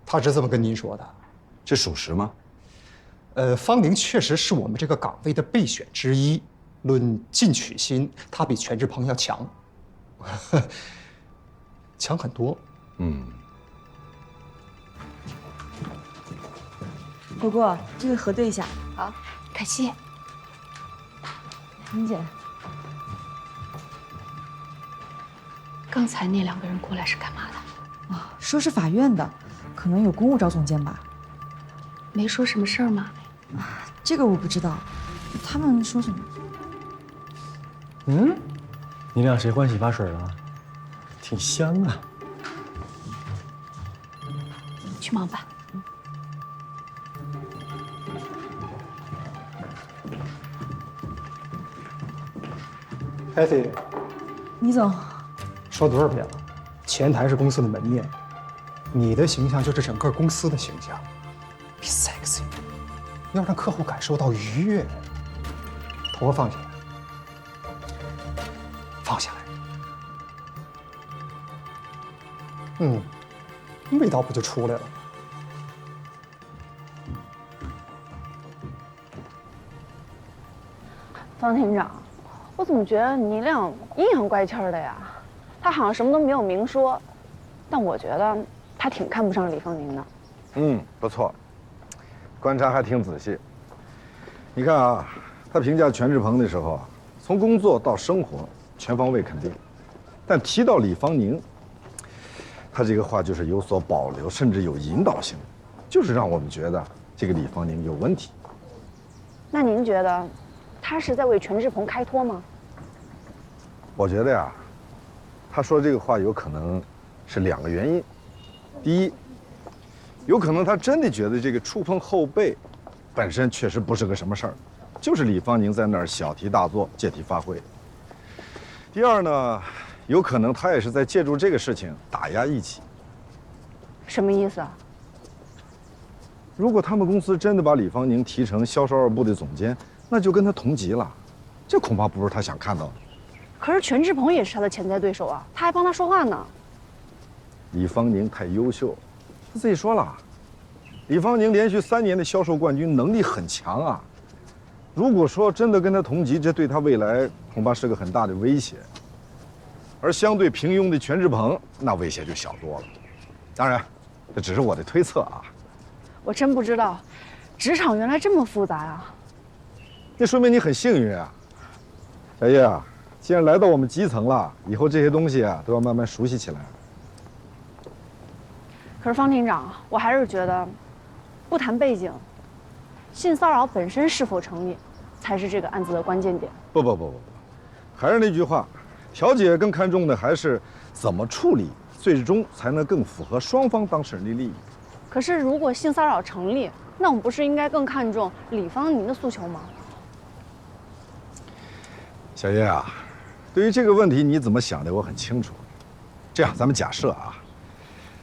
他是这么跟您说的，这属实吗？方宁确实是我们这个岗位的备选之一，论进取心，他比全志鹏要强，强很多。果果，这个核对一下。好，可惜。林姐，刚才那2个人过来是干嘛的？啊，说是法院的，可能有公务找总监吧。没说什么事儿吗？这个我不知道，他们说什么？你俩谁换洗发水了？挺香啊。去忙吧。Kathy，倪总，说多少遍了，前台是公司的门面，你的形象就是整个公司的形象。Be sexy， 要让客户感受到愉悦。头发放下来，放下来。味道不就出来了？方厅长，我怎么觉得你俩阴阳怪气的呀？他好像什么都没有明说，但我觉得他挺看不上李芳宁的。不错，观察还挺仔细。你看啊，他评价全志鹏的时候啊，从工作到生活全方位肯定，但提到李芳宁，他这个话就是有所保留，甚至有引导性，就是让我们觉得这个李芳宁有问题。那您觉得他是在为全志鹏开脱吗？我觉得呀，他说这个话有可能是2个原因。第一，有可能他真的觉得这个触碰后背本身确实不是个什么事儿，就是李芳宁在那儿小题大做、借题发挥。第二呢，有可能他也是在借助这个事情打压一起。什么意思啊？如果他们公司真的把李芳宁提成销售二部的总监，那就跟他同级了，这恐怕不是他想看到的。可是全志鹏也是他的潜在对手啊，他还帮他说话呢。李芳宁太优秀，他自己说了，李芳宁连续3年的销售冠军，能力很强啊。如果说真的跟他同级，这对他未来恐怕是个很大的威胁。而相对平庸的全志鹏，那威胁就小多了。当然，这只是我的推测啊。我真不知道，职场原来这么复杂呀。那说明你很幸运啊，小叶啊，既然来到我们基层了，以后这些东西啊都要慢慢熟悉起来。可是方厅长，我还是觉得，不谈背景，性骚扰本身是否成立，才是这个案子的关键点。不，还是那句话，调解更看重的还是怎么处理，最终才能更符合双方当事人的利益。可是如果性骚扰成立，那我们不是应该更看重李芳宁的诉求吗？小叶啊，对于这个问题你怎么想的，我很清楚。这样，咱们假设啊，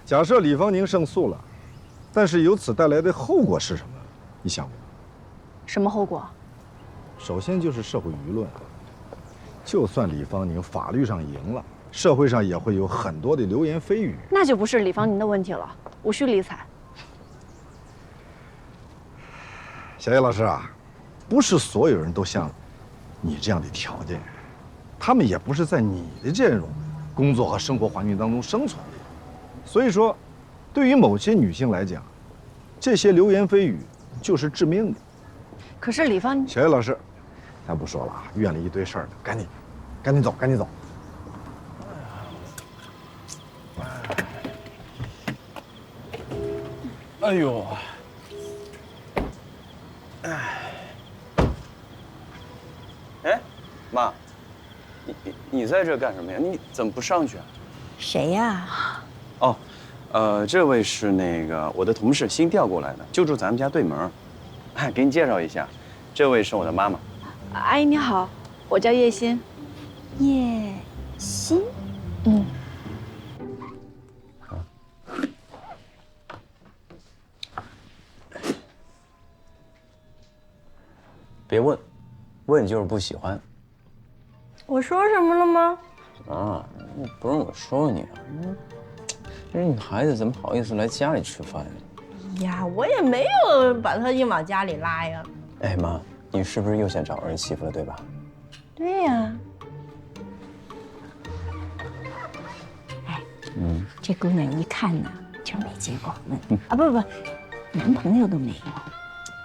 假设李芳宁胜诉了，但是由此带来的后果是什么？你想过？什么后果？首先就是社会舆论。就算李芳宁法律上赢了，社会上也会有很多的流言蜚语。那就不是李芳宁的问题了，无需理睬。小叶老师啊，不是所有人都像你这样的条件，他们也不是在你的这种工作和生活环境当中生存的。所以说，对于某些女性来讲，这些流言蜚语就是致命的。可是李芳宁，小叶老师，咱不说了啊，院里一堆事儿呢，赶紧走，赶紧走。哎呦，哎，妈，你在这干什么呀？你怎么不上去啊？谁呀？哦，这位是那个我的同事新调过来的，就住咱们家对门。哎，给你介绍一下，这位是我的妈妈。阿姨你好，我叫叶欣。叶欣？别问，问就是不喜欢。我说什么了吗？啊，不是我说你啊，这女孩子怎么好意思来家里吃饭呀？呀，我也没有把她硬往家里拉呀。哎妈，你是不是又想找儿媳妇了，对吧？对呀。这姑娘一看呢，就没结过婚啊，不，男朋友都没有。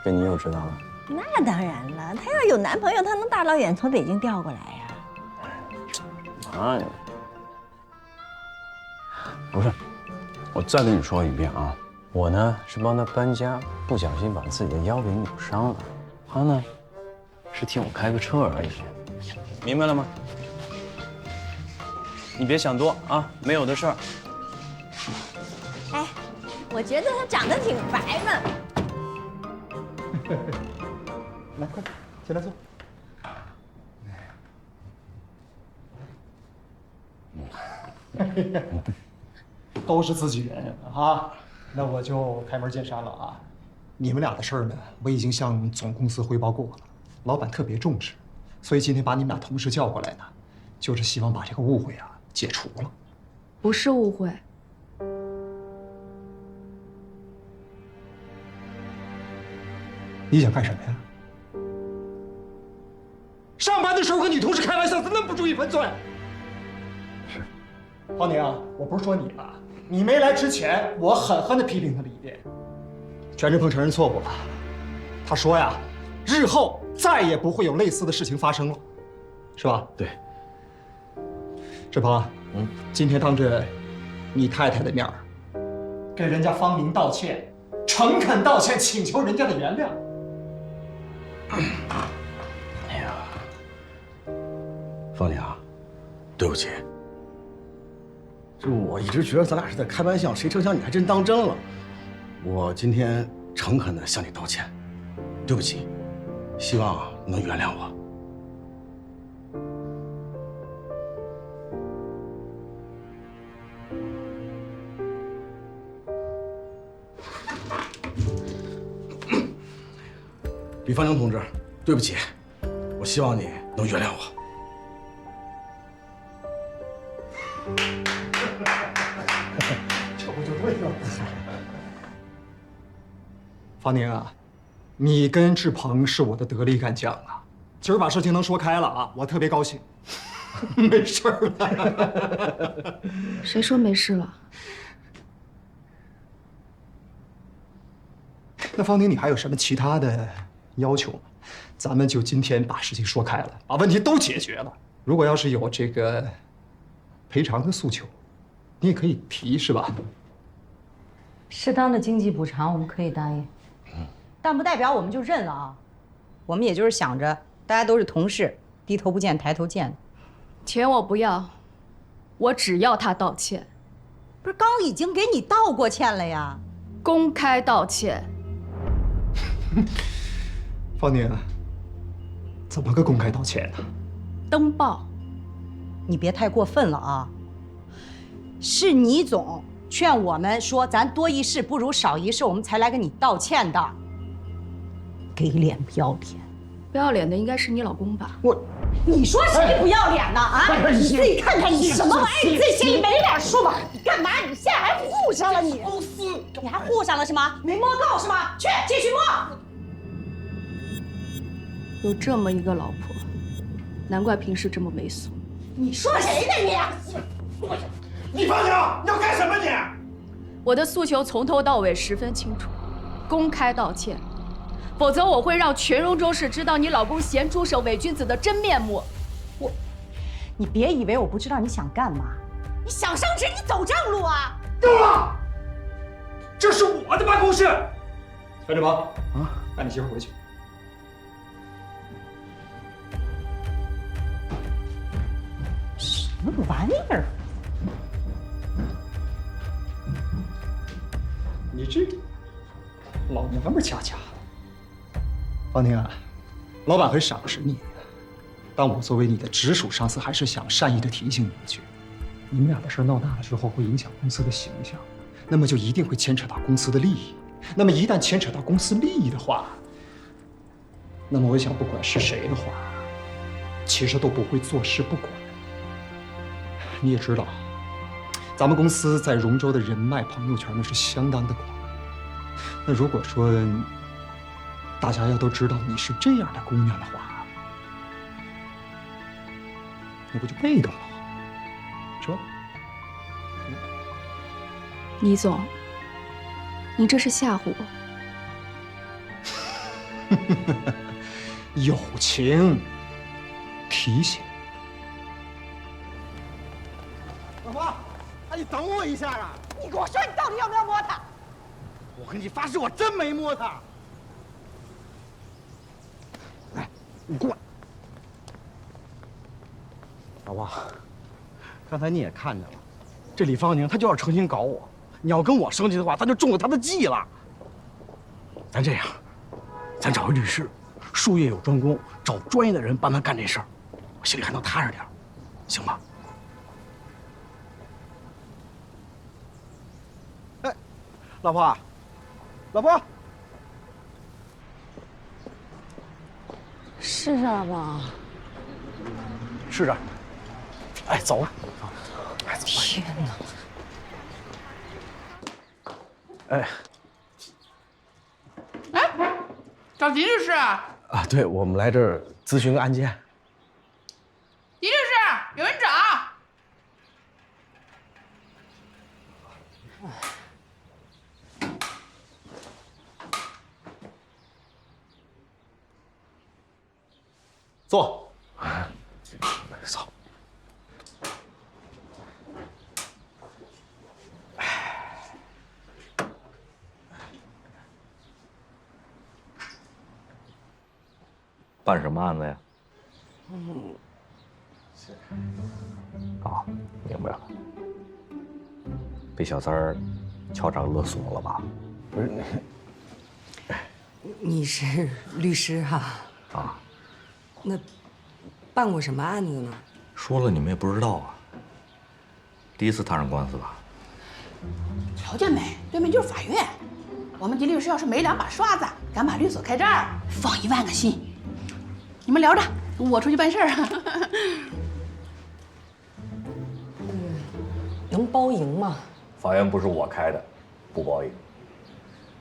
这你又知道了？那当然了，她要有男朋友，她能大老远从北京调过来呀。妈呀！不是，我再跟你说一遍啊，我呢是帮她搬家，不小心把自己的腰给扭伤了，她呢是替我开个车而已，明白了吗？你别想多啊，没有的事儿。哎，我觉得她长得挺白呢。来，快点，进来坐。都是自己人啊，那我就开门见山了啊。你们俩的事儿呢，我已经向总公司汇报过了，老板特别重视，所以今天把你们俩同时叫过来呢，就是希望把这个误会啊解除了。不是误会。你想干什么呀？上班的时候和女同事开玩笑，怎么不注意分寸？是，方宁啊，我不是说你啊，你没来之前，我狠狠地批评他了一遍。全志鹏承认错误了，他说呀，日后再也不会有类似的事情发生了，是吧？对。志鹏，今天当着你太太的面儿，给人家方宁道歉，诚恳道歉，请求人家的原谅。哎呀，方宁啊，对不起。这我一直觉得咱俩是在开玩笑，谁成想你还真当真了。我今天诚恳地向你道歉，对不起，希望能原谅我。李方宁同志，对不起，我希望你能原谅我。这不就对了？方宁啊，你跟志鹏是我的得力干将啊，今儿把事情能说开了啊，我特别高兴。没事了。谁说没事了？那方宁，你还有什么其他的要求吗？咱们就今天把事情说开了，把问题都解决了。如果要是有这个赔偿的诉求，你也可以提，是吧？适当的经济补偿我们可以答应，但不代表我们就认了啊。我们也就是想着大家都是同事，低头不见抬头见。钱我不要，我只要他道歉。不是刚已经给你道过歉了呀？公开道歉。方宁，怎么个公开道歉呢？登报。你别太过分了啊！是你总劝我们说咱多一事不如少一事，我们才来跟你道歉的。给脸不要脸，不要脸的应该是你老公吧？你说谁不要脸呢？啊！你自己看看你什么玩意儿，你自己心里没点数吧？你干嘛？你现在还护上了你？公司，你还护上了是吗？没摸够是吗？去，继续摸。有这么一个老婆，难怪平时这么猥琐。你说谁呢你？你方宁，你要干什么你？我的诉求从头到尾十分清楚，公开道歉，否则我会让全荣州市知道你老公咸猪手伪君子的真面目。你别以为我不知道你想干嘛，你想升职，你走正路啊！够了，这是我的办公室。全志鹏啊，带你媳妇回去。什么玩意儿？你这老娘们家家。方宁啊，老板很赏识你，但我作为你的直属上司，还是想善意的提醒你一句：你们俩的事闹大了之后，会影响公司的形象，那么就一定会牵扯到公司的利益。那么一旦牵扯到公司利益的话，那么我想，不管是谁的话，其实都不会坐视不管。你也知道，咱们公司在荣州的人脉朋友圈那是相当的广。那如果说大家要都知道你是这样的姑娘的话，那不就被动了，是吧？倪总，你这是吓唬我？友情提醒。老婆，你等我一下啊！你给我说，你到底要不要摸他？我跟你发誓，我真没摸他。来，你过来。老婆，刚才你也看见了，这李芳宁她就要诚心搞我，你要跟我生气的话，她就中了她的计了。咱这样，咱找个律师，术业有专攻，找专业的人帮咱干这事儿，我心里还能踏实点，行吗？哎，老婆，老婆，是这儿吧？是这儿。哎，走了，哎，走吧。天哪！哎，找狄律师啊？啊，对，我们来这儿咨询个案件。狄律师，有人找。坐。走。办什么案子呀？啊，明白了。被小三儿敲诈勒索了吧？不是，你是律师哈？啊，那办过什么案子呢？说了你们也不知道啊。第一次踏上官司吧？瞧见没？对面就是法院。我们狄律师要是没两把刷子，敢把律所开这儿，放1万个心。你们聊着，我出去办事儿。能包赢吗？法院不是我开的，不包赢。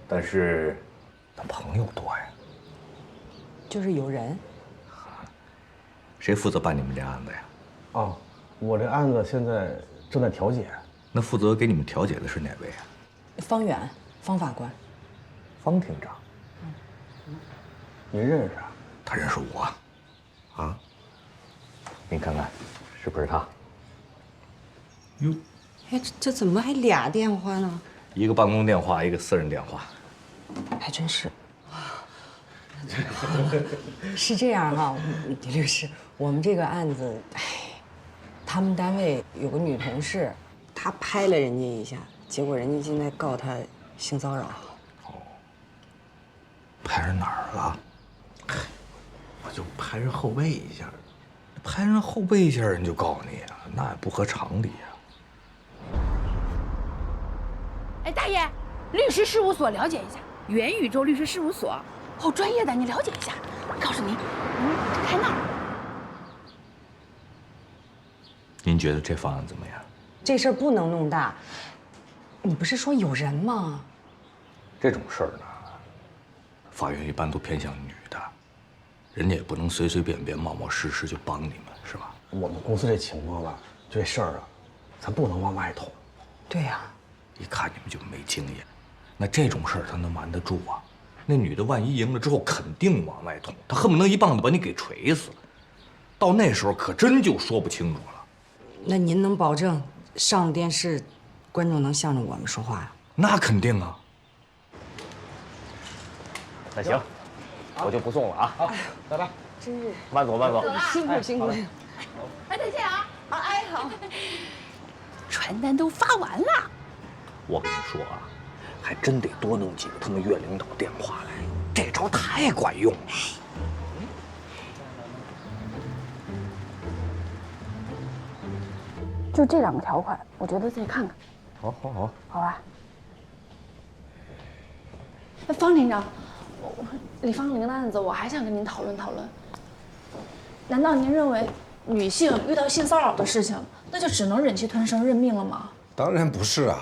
但是，他朋友多呀。就是有人。谁负责办你们这案子呀？哦，我这案子现在正在调解。那负责给你们调解的是哪位啊？方远，方法官。方庭长。您认识啊？他认识我。啊？您看看，是不是他？哟，哎，这怎么还俩电话呢？一个办公电话，一个私人电话。还真是。是这样哈，狄律师，我们这个案子，哎，他们单位有个女同事，她拍了人家一下，结果人家现在告她性骚扰。哦，拍人哪儿了？我就拍人后背一下。拍人后背一下，人就告你啊，那也不合常理啊。哎，大爷，律师事务所了解一下，元宇宙律师事务所，好专业的，你了解一下。告诉你，开那儿。您觉得这方案怎么样？这事儿不能弄大。你不是说有人吗？这种事儿呢，法院一般都偏向女的，人家也不能随随便便、冒冒失失就帮你们，是吧？我们公司这情况吧，这事儿啊，咱不能往外捅。对呀。一看你们就没经验，那这种事儿他能瞒得住啊？那女的万一赢了之后，肯定往外捅，她恨不能一棒子把你给锤死。到那时候可真就说不清楚了。那您能保证上电视，观众能向着我们说话呀？那肯定啊。那行，我就不送了啊。好，拜拜。真是慢走慢走，辛苦辛苦。哎，再见啊！好，哎好。传单都发完了。我跟你说啊，还真得多弄几个他们岳领导电话来，这招太管用了。就这2个条款，我觉得再看看。好，好，好，好吧。那方庭长，李芳玲的案子我还想跟您讨论讨论。难道您认为女性遇到性骚扰的事情，那那就只能忍气吞声认命了吗？当然不是啊，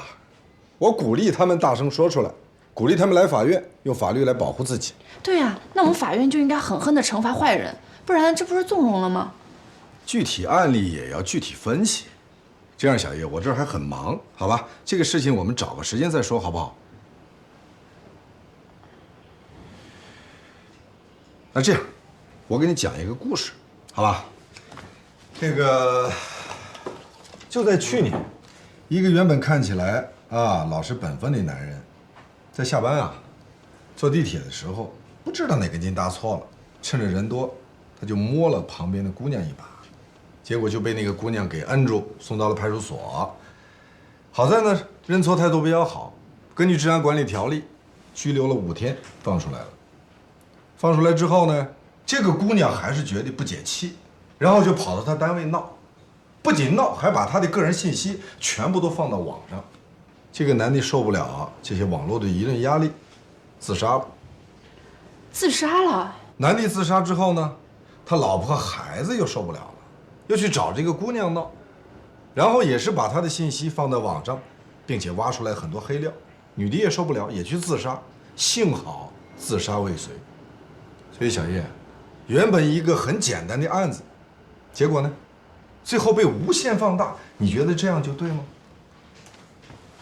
我鼓励他们大声说出来，鼓励他们来法院，用法律来保护自己。对呀，那我们法院就应该狠狠地惩罚坏人，不然这不是纵容了吗？具体案例也要具体分析。这样，小叶，我这儿还很忙，好吧？这个事情我们找个时间再说，好不好？那这样，我给你讲一个故事，好吧？这个就在去年，一个原本看起来老实本分的男人，在下班坐地铁的时候，不知道哪根筋搭错了，趁着人多，他就摸了旁边的姑娘一把，结果就被那个姑娘给摁住，送到了派出所。好在呢，认错态度比较好，根据治安管理条例，拘留了5天，放出来了。放出来之后呢，这个姑娘还是觉得不解气，然后就跑到他单位闹，不仅闹，还把他的个人信息全部都放到网上。这个男的受不了这些网络的舆论压力，自杀了。自杀了？男的自杀之后呢，他老婆和孩子又受不了了，又去找这个姑娘闹，然后也是把他的信息放在网上，并且挖出来很多黑料。女的也受不了，也去自杀，幸好自杀未遂。所以小叶，原本一个很简单的案子，结果呢，最后被无限放大。你觉得这样就对吗？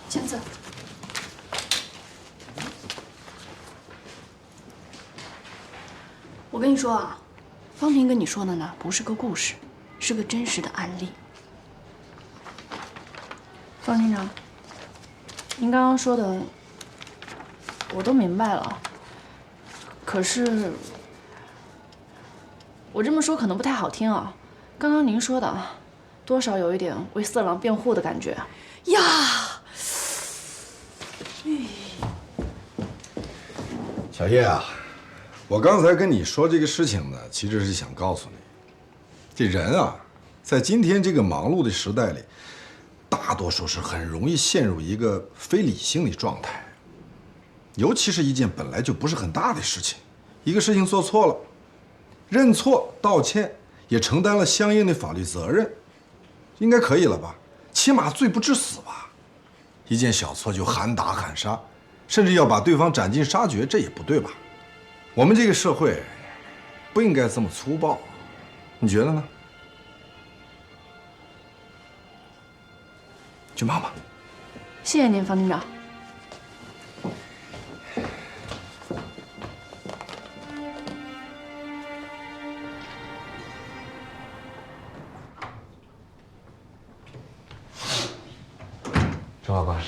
签字。我跟你说方婷跟你说的呢，不是个故事，是个真实的案例。方厅长，您刚刚说的我都明白了，可是我这么说可能不太好听啊。刚刚您说的多少有一点为色狼辩护的感觉呀。小叶我刚才跟你说这个事情呢，其实是想告诉你，这人在今天这个忙碌的时代里，大多数是很容易陷入一个非理性的状态。尤其是一件本来就不是很大的事情，一个事情做错了，认错道歉，也承担了相应的法律责任，应该可以了吧？起码罪不至死吧？一件小错就喊打喊杀，甚至要把对方斩尽杀绝，这也不对吧？我们这个社会不应该这么粗暴，你觉得呢？去忙吧。谢谢您，方厅长。周法官，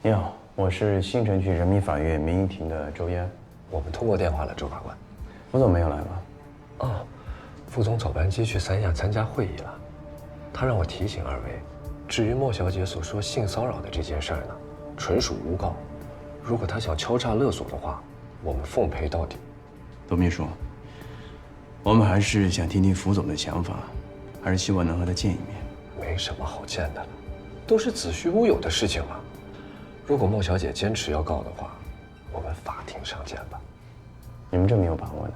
你好，我是新城区人民法院民营庭的周燕。我们通过电话了，周法官。副总没有来吗？副总早班机去三亚参加会议了。他让我提醒二位，至于莫小姐所说性骚扰的这件事呢，纯属诬告。如果她想敲诈勒索的话，我们奉陪到底。都别说，我们还是想听听副总的想法，还是希望能和他见一面。没什么好见的了，都是子虚乌有的事情了。如果莫小姐坚持要告的话，我们法庭上见吧。你们这么有把握呢？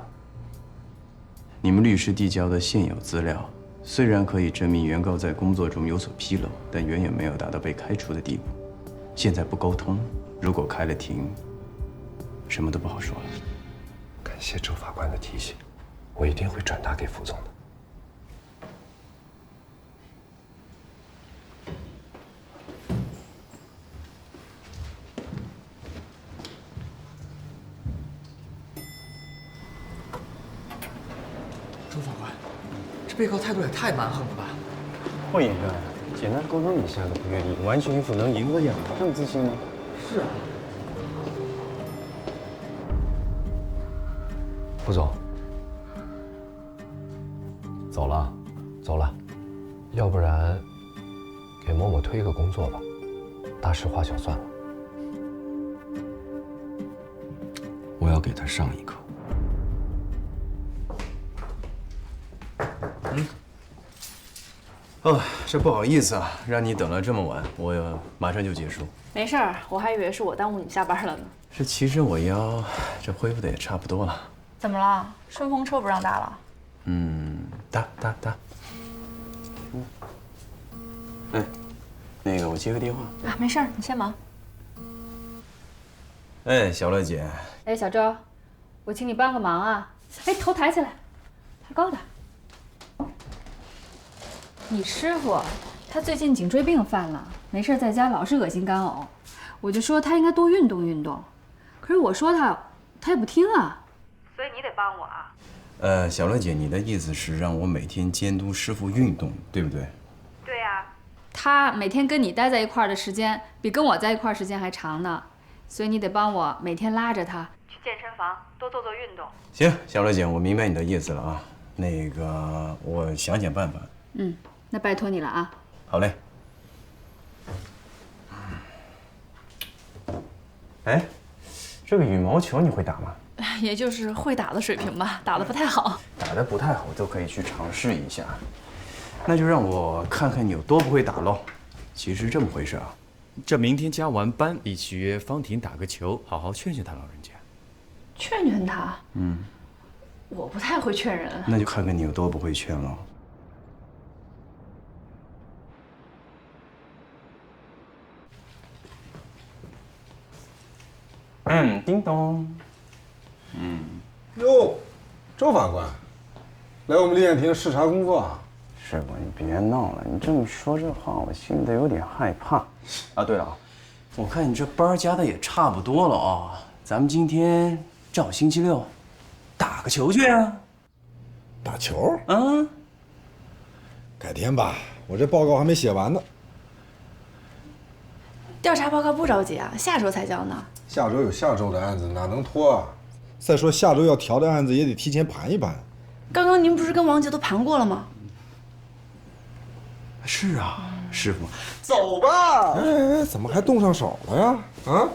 你们律师递交的现有资料，虽然可以证明原告在工作中有所纰漏，但远远没有达到被开除的地步。现在不沟通，如果开了庭，什么都不好说了。感谢周法官的提醒，我一定会转达给副总的。周法官，这被告态度也太蛮横了吧？会赢的，简单沟通一下都不愿意，完全一副能赢的样子，这么自信吗？是啊。副总，走了，走了，要不然给某某推个工作吧，大事化小算了。我要给他上一课。这不好意思啊，让你等了这么晚，我马上就结束。没事儿，我还以为是我耽误你下班了呢。是，其实我腰这恢复的也差不多了。怎么了？顺风车不让打了？打。哎，那个我接个电话。啊，没事儿，你先忙。哎，小乐姐。哎，小周，我请你帮个忙啊！哎，头抬起来，抬高点。你师傅他最近颈椎病犯了，没事在家老是恶心干呕，我就说他应该多运动运动，可是我说他也不听啊，所以你得帮我啊。小乐姐，你的意思是让我每天监督师傅运动，对不对？对呀，他每天跟你待在一块儿的时间比跟我在一块儿时间还长呢，所以你得帮我每天拉着他去健身房多做做运动。行，小乐姐，我明白你的意思了啊。那个，我想办法。嗯，那拜托你了啊。好嘞。哎，这个羽毛球你会打吗？也就是会打的水平吧，打得不太好。打得不太好都可以去尝试一下。那就让我看看你有多不会打喽。其实这么回事啊，这明天加完班一起约方婷打个球，好好劝劝他老人家。劝劝他？嗯，我不太会劝人。那就看看你有多不会劝喽。叮咚。哟，周法官，来我们丽艳亭视察工作啊？师傅，你别闹了，你这么说这话，我心里都有点害怕。啊，对了啊，我看你这班加的也差不多了啊，咱们今天正好星期六，打个球去啊？打球？嗯，改天吧，我这报告还没写完呢。调查报告不着急啊，下周才交呢。下周有下周的案子，哪能拖啊？再说下周要调的案子也得提前盘一盘。刚刚您不是跟王杰都盘过了吗？是啊，师傅，走吧。哎，怎么还动上手了呀？啊？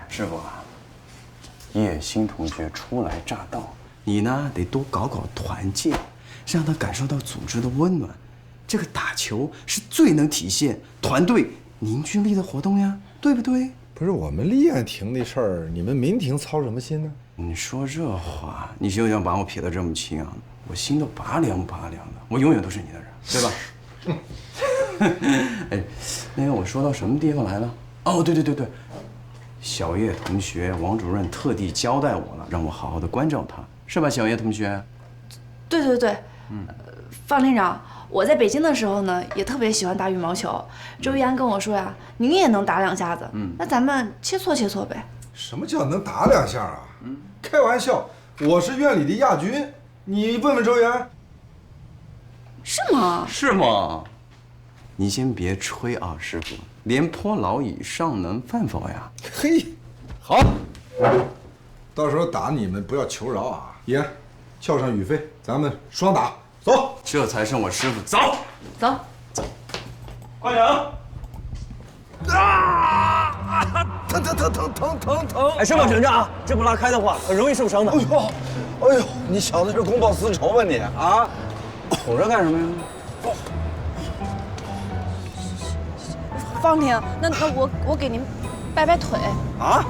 师傅啊，叶欣同学初来乍到，你呢得多搞搞团建，让他感受到组织的温暖。这个打球是最能体现团队凝聚力的活动呀，对不对？不是我们丽艳亭的事儿，你们民亭操什么心呢？你说这话，你就想把我撇得这么轻啊？我心都拔凉拔凉的，我永远都是你的人，对吧？哎，那个我说到什么地方来了？哦，对，小叶同学，王主任特地交代我了，让我好好的关照他，是吧，小叶同学？对，方厅长。我在北京的时候呢，也特别喜欢打羽毛球。周一安跟我说呀，您也能打两下子，那咱们切磋呗。什么叫能打两下啊？开玩笑，我是院里的亚军，你问问周岩。是吗？是吗？你先别吹啊，师傅，廉颇老矣，尚能饭否呀？嘿，好，到时候打你们不要求饶啊！岩，翘上雨飞，咱们双打。走，这才是我师傅。走，快点！疼！哎，身板整正啊，这不拉开的话，很容易受伤的。哎呦，你小子是公报私仇吧你啊？吼着干什么呀？方婷，那我给您掰腿啊，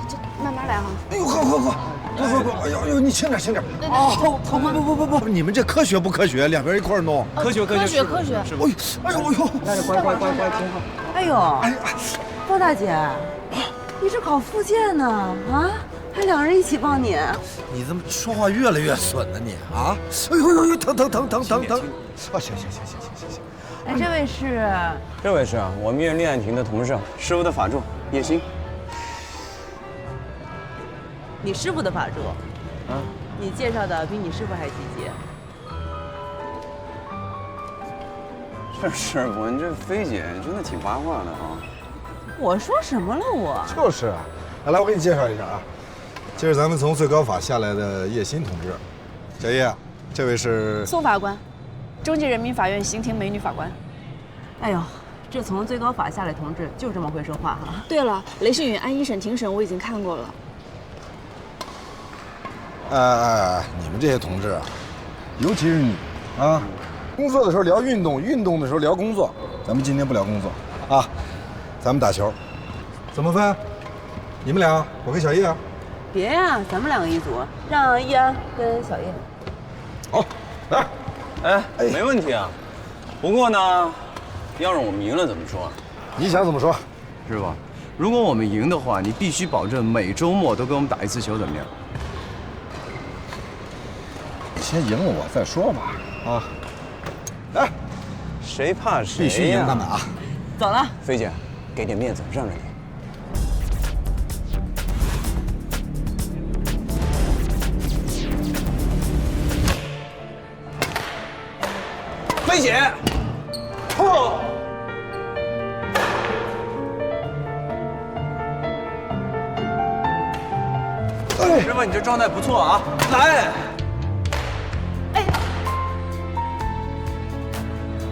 这慢慢来哈。哎呦，喝！哎呦，你轻点。哦，不，你们这科学不科学？两边一块弄。科学。是不？哎呦，那就乖，听话。哎呦，包大姐，你这搞复健呢？啊，还两人一起帮你？你怎么说话越来越损呢你啊？哎呦，疼！啊，行。哎，这位是？这位是啊，我们院丽艳亭的同事，师傅的法助叶欣。你师傅的法助，你介绍的比你师傅还积极。这师傅，你这菲姐真的挺八卦的啊！我说什么了我？就是啊，来，我给你介绍一下啊，这是咱们从最高法下来的叶欣同志，小叶，这位是宋法官，中级人民法院刑庭美女法官。哎呦，这从最高法下来同志就这么会说话哈。对了，雷世允按一审庭审我已经看过了。你们这些同志啊，尤其是你啊，工作的时候聊运动，运动的时候聊工作。咱们今天不聊工作啊，咱们打球，怎么分？你们俩，我跟小叶啊。别呀，咱们两个一组，让易安跟小叶。好，来。哎，没问题啊。不过呢，要是我们赢了怎么说？你想怎么说？是吧？如果我们赢的话，你必须保证每周末都跟我们打一次球，怎么样？先赢了我再说吧。啊，来，谁怕谁呀？必须赢他们啊！走了，菲姐，给点面子，让让你。菲姐，嚯！师傅，你这状态不错啊！来，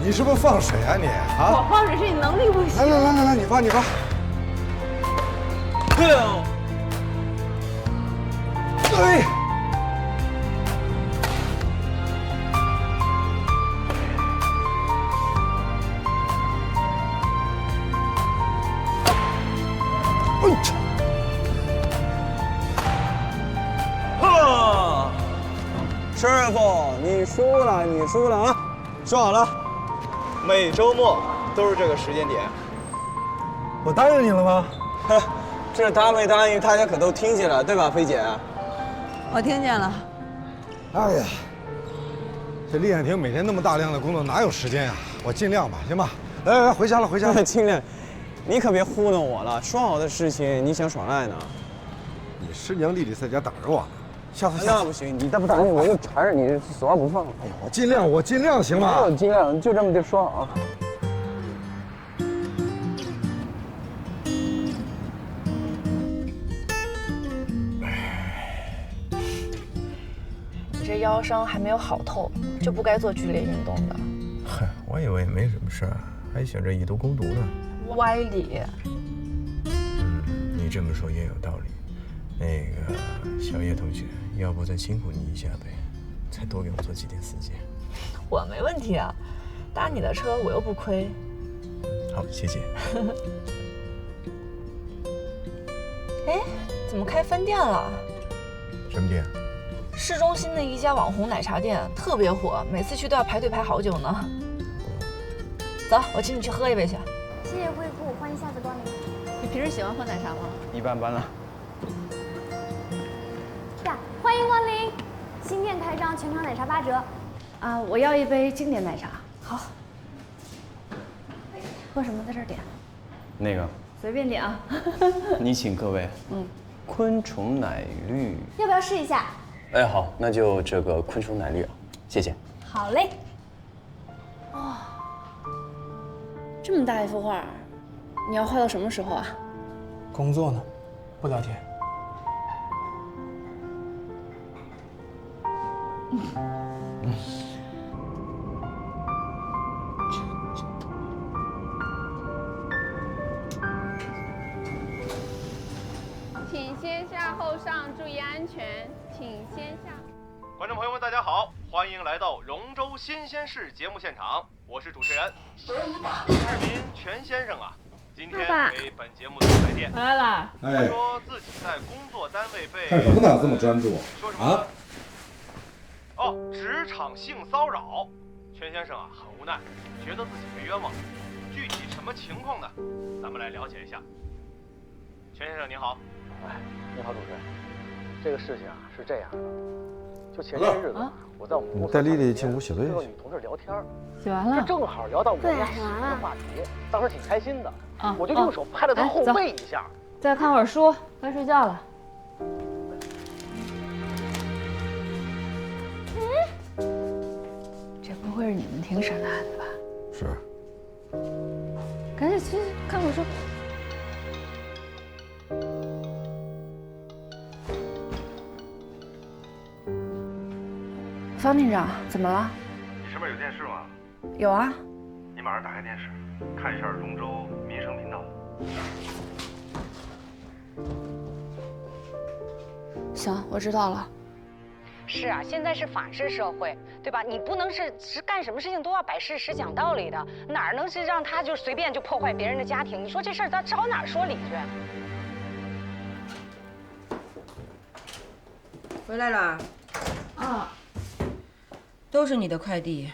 你是不是放水啊你？啊！我放水是你能力不行。来，你发。对。师傅，你输了啊！说好了，每周末都是这个时间点。我答应你了吗？这答没答应，大家可都听见了，对吧，菲姐？我听见了。哎呀，这厉艳婷每天那么大量的工作，哪有时间呀？我尽量吧，行吧？来，回家了。尽量，你可别糊弄我了。说好的事情，你想耍赖呢？你师娘弟弟在家等着我呢。下次那不行，你再不答应，我就缠着你死活不放。哎呀，我尽量，行吗？我尽量，就这么就说啊。你这腰伤还没有好透，就不该做剧烈运动的。嗨，我以为没什么事儿，还想着以毒攻毒呢。歪理。你这么说也有道理。那个小叶同学，要不再辛苦你一下呗，再多给我做几天司机。我没问题啊，搭你的车我又不亏。好，谢谢。哎，怎么开分店了？什么店？市中心的一家网红奶茶店，特别火，每次去都要排队排好久呢。走，我请你去喝一杯去。谢谢惠顾，欢迎下次光临。你平时喜欢喝奶茶吗？一般般了。呀，欢迎光临！新店开张，全场奶茶8折。啊，我要一杯经典奶茶。好。喝什么在这儿点？那个。随便点啊。你请各位。昆虫奶绿。要不要试一下？哎，好，那就这个昆虫奶绿，谢谢。好嘞。哇，这么大一幅画，你要画到什么时候啊？工作呢，不聊天。请先下后上，注意安全。请先下。观众朋友们，大家好，欢迎来到荣州新鲜事节目现场，我是主持人市民全先生啊。今天给本节目的来电来了，他说自己在工作单位被看什么呢？这么专注？说什么？哦，职场性骚扰。全先生啊，很无奈，觉得自己被冤枉。具体什么情况呢？咱们来了解一下。全先生您好。哎，你好，主持人。这个事情啊是这样的，就前些日子我在我们公司带丽丽进屋写作业跟个女同事聊天，写完了，这正好聊到我们俩喜欢的话题，当时挺开心的。我就用手拍了她后背一下。再看会儿书，该睡觉了。这不会是你们庭审的案子吧？是。赶紧去看会儿书。方店长，怎么了？你身边有电视吗？有啊。你马上打开电视，看一下荣州民生频道。行，我知道了。是啊，现在是法治社会，对吧？你不能是干什么事情都要摆事实、讲道理的，哪能是让他就随便就破坏别人的家庭？你说这事儿他朝哪说理去？回来了。啊。都是你的快递，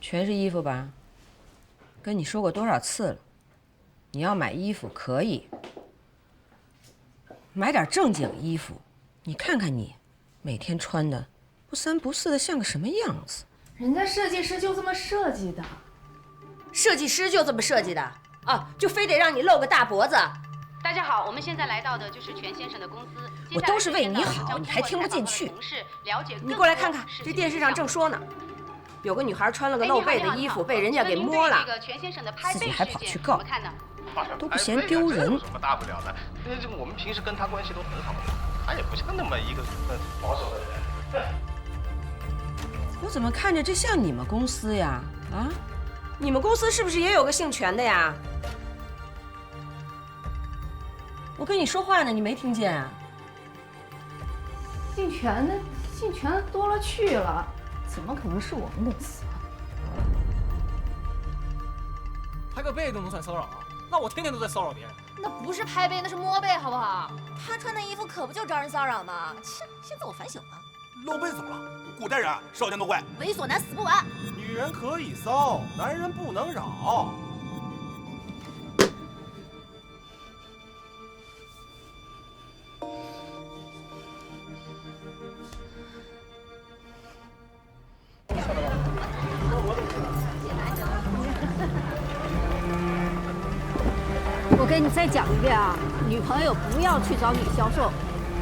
全是衣服吧？跟你说过多少次了，你要买衣服可以，买点正经衣服。你看看你，每天穿的不三不四的，像个什么样子？人家设计师就这么设计的。设计师就这么设计的啊？就非得让你露个大脖子？大家好，我们现在来到的就是全先生的公司。我都是为你好，你还听不进去？你过来看看，这电视上正说呢，有个女孩穿了个露背的衣服，被人家给摸了，自己还跑去告，都不嫌丢人。有什么大不了的？这我们平时跟他关系都很好的，他也不像那么一个保守的人。我怎么看着这像你们公司呀？啊，你们公司是不是也有个姓全的呀？我跟你说话呢，你没听见啊？姓全的，姓全多了去了，怎么可能是我们公司啊？拍个背都能算骚扰啊？那我天天都在骚扰别人。那不是拍背，那是摸背，好不好？他穿的衣服可不就招人骚扰吗？切，先自我反省吧。露背怎么了？古代人少见多怪。猥琐男死不完。女人可以骚，男人不能扰。我给你再讲一遍啊，女朋友不要去找女销售，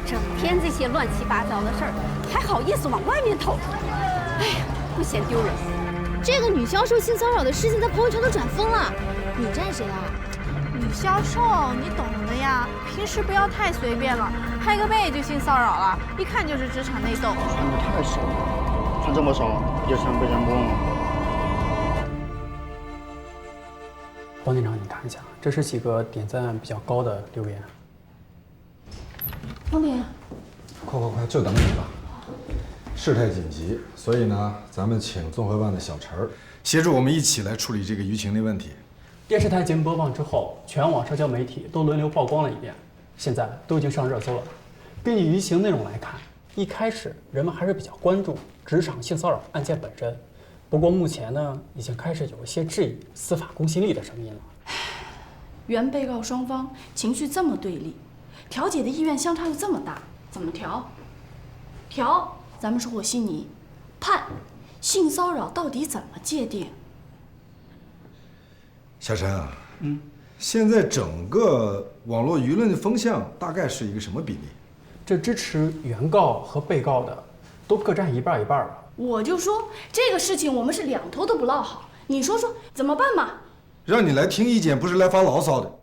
整天这些乱七八糟的事儿，还好意思往外面透。哎呀，不嫌丢人。这个女销售性骚扰的事情在朋友圈都转疯了，你站谁啊？女销售，你懂的呀，平时不要太随便了，拍个背就性骚扰了，一看就是职场内斗。穿的太少了，穿这么少也想被人摸吗？王店长，你看一下，这是几个点赞比较高的留言。方婷，快，就等你了。事态紧急，所以呢，咱们请综合办的小陈儿协助我们一起来处理这个舆情的问题。电视台节目播放之后，全网社交媒体都轮流曝光了一遍，现在都已经上热搜了。根据舆情内容来看，一开始人们还是比较关注职场性骚扰案件本身，不过目前呢，已经开始有一些质疑司法公信力的声音了。原被告双方情绪这么对立，调解的意愿相差又这么大，怎么调？调，咱们是和稀泥；判，性骚扰到底怎么界定？小陈啊，现在整个网络舆论的风向大概是一个什么比例？这支持原告和被告的都各占一半吧。我就说这个事情我们是两头都不落好，你说说怎么办嘛？让你来听意见，不是来发牢骚的。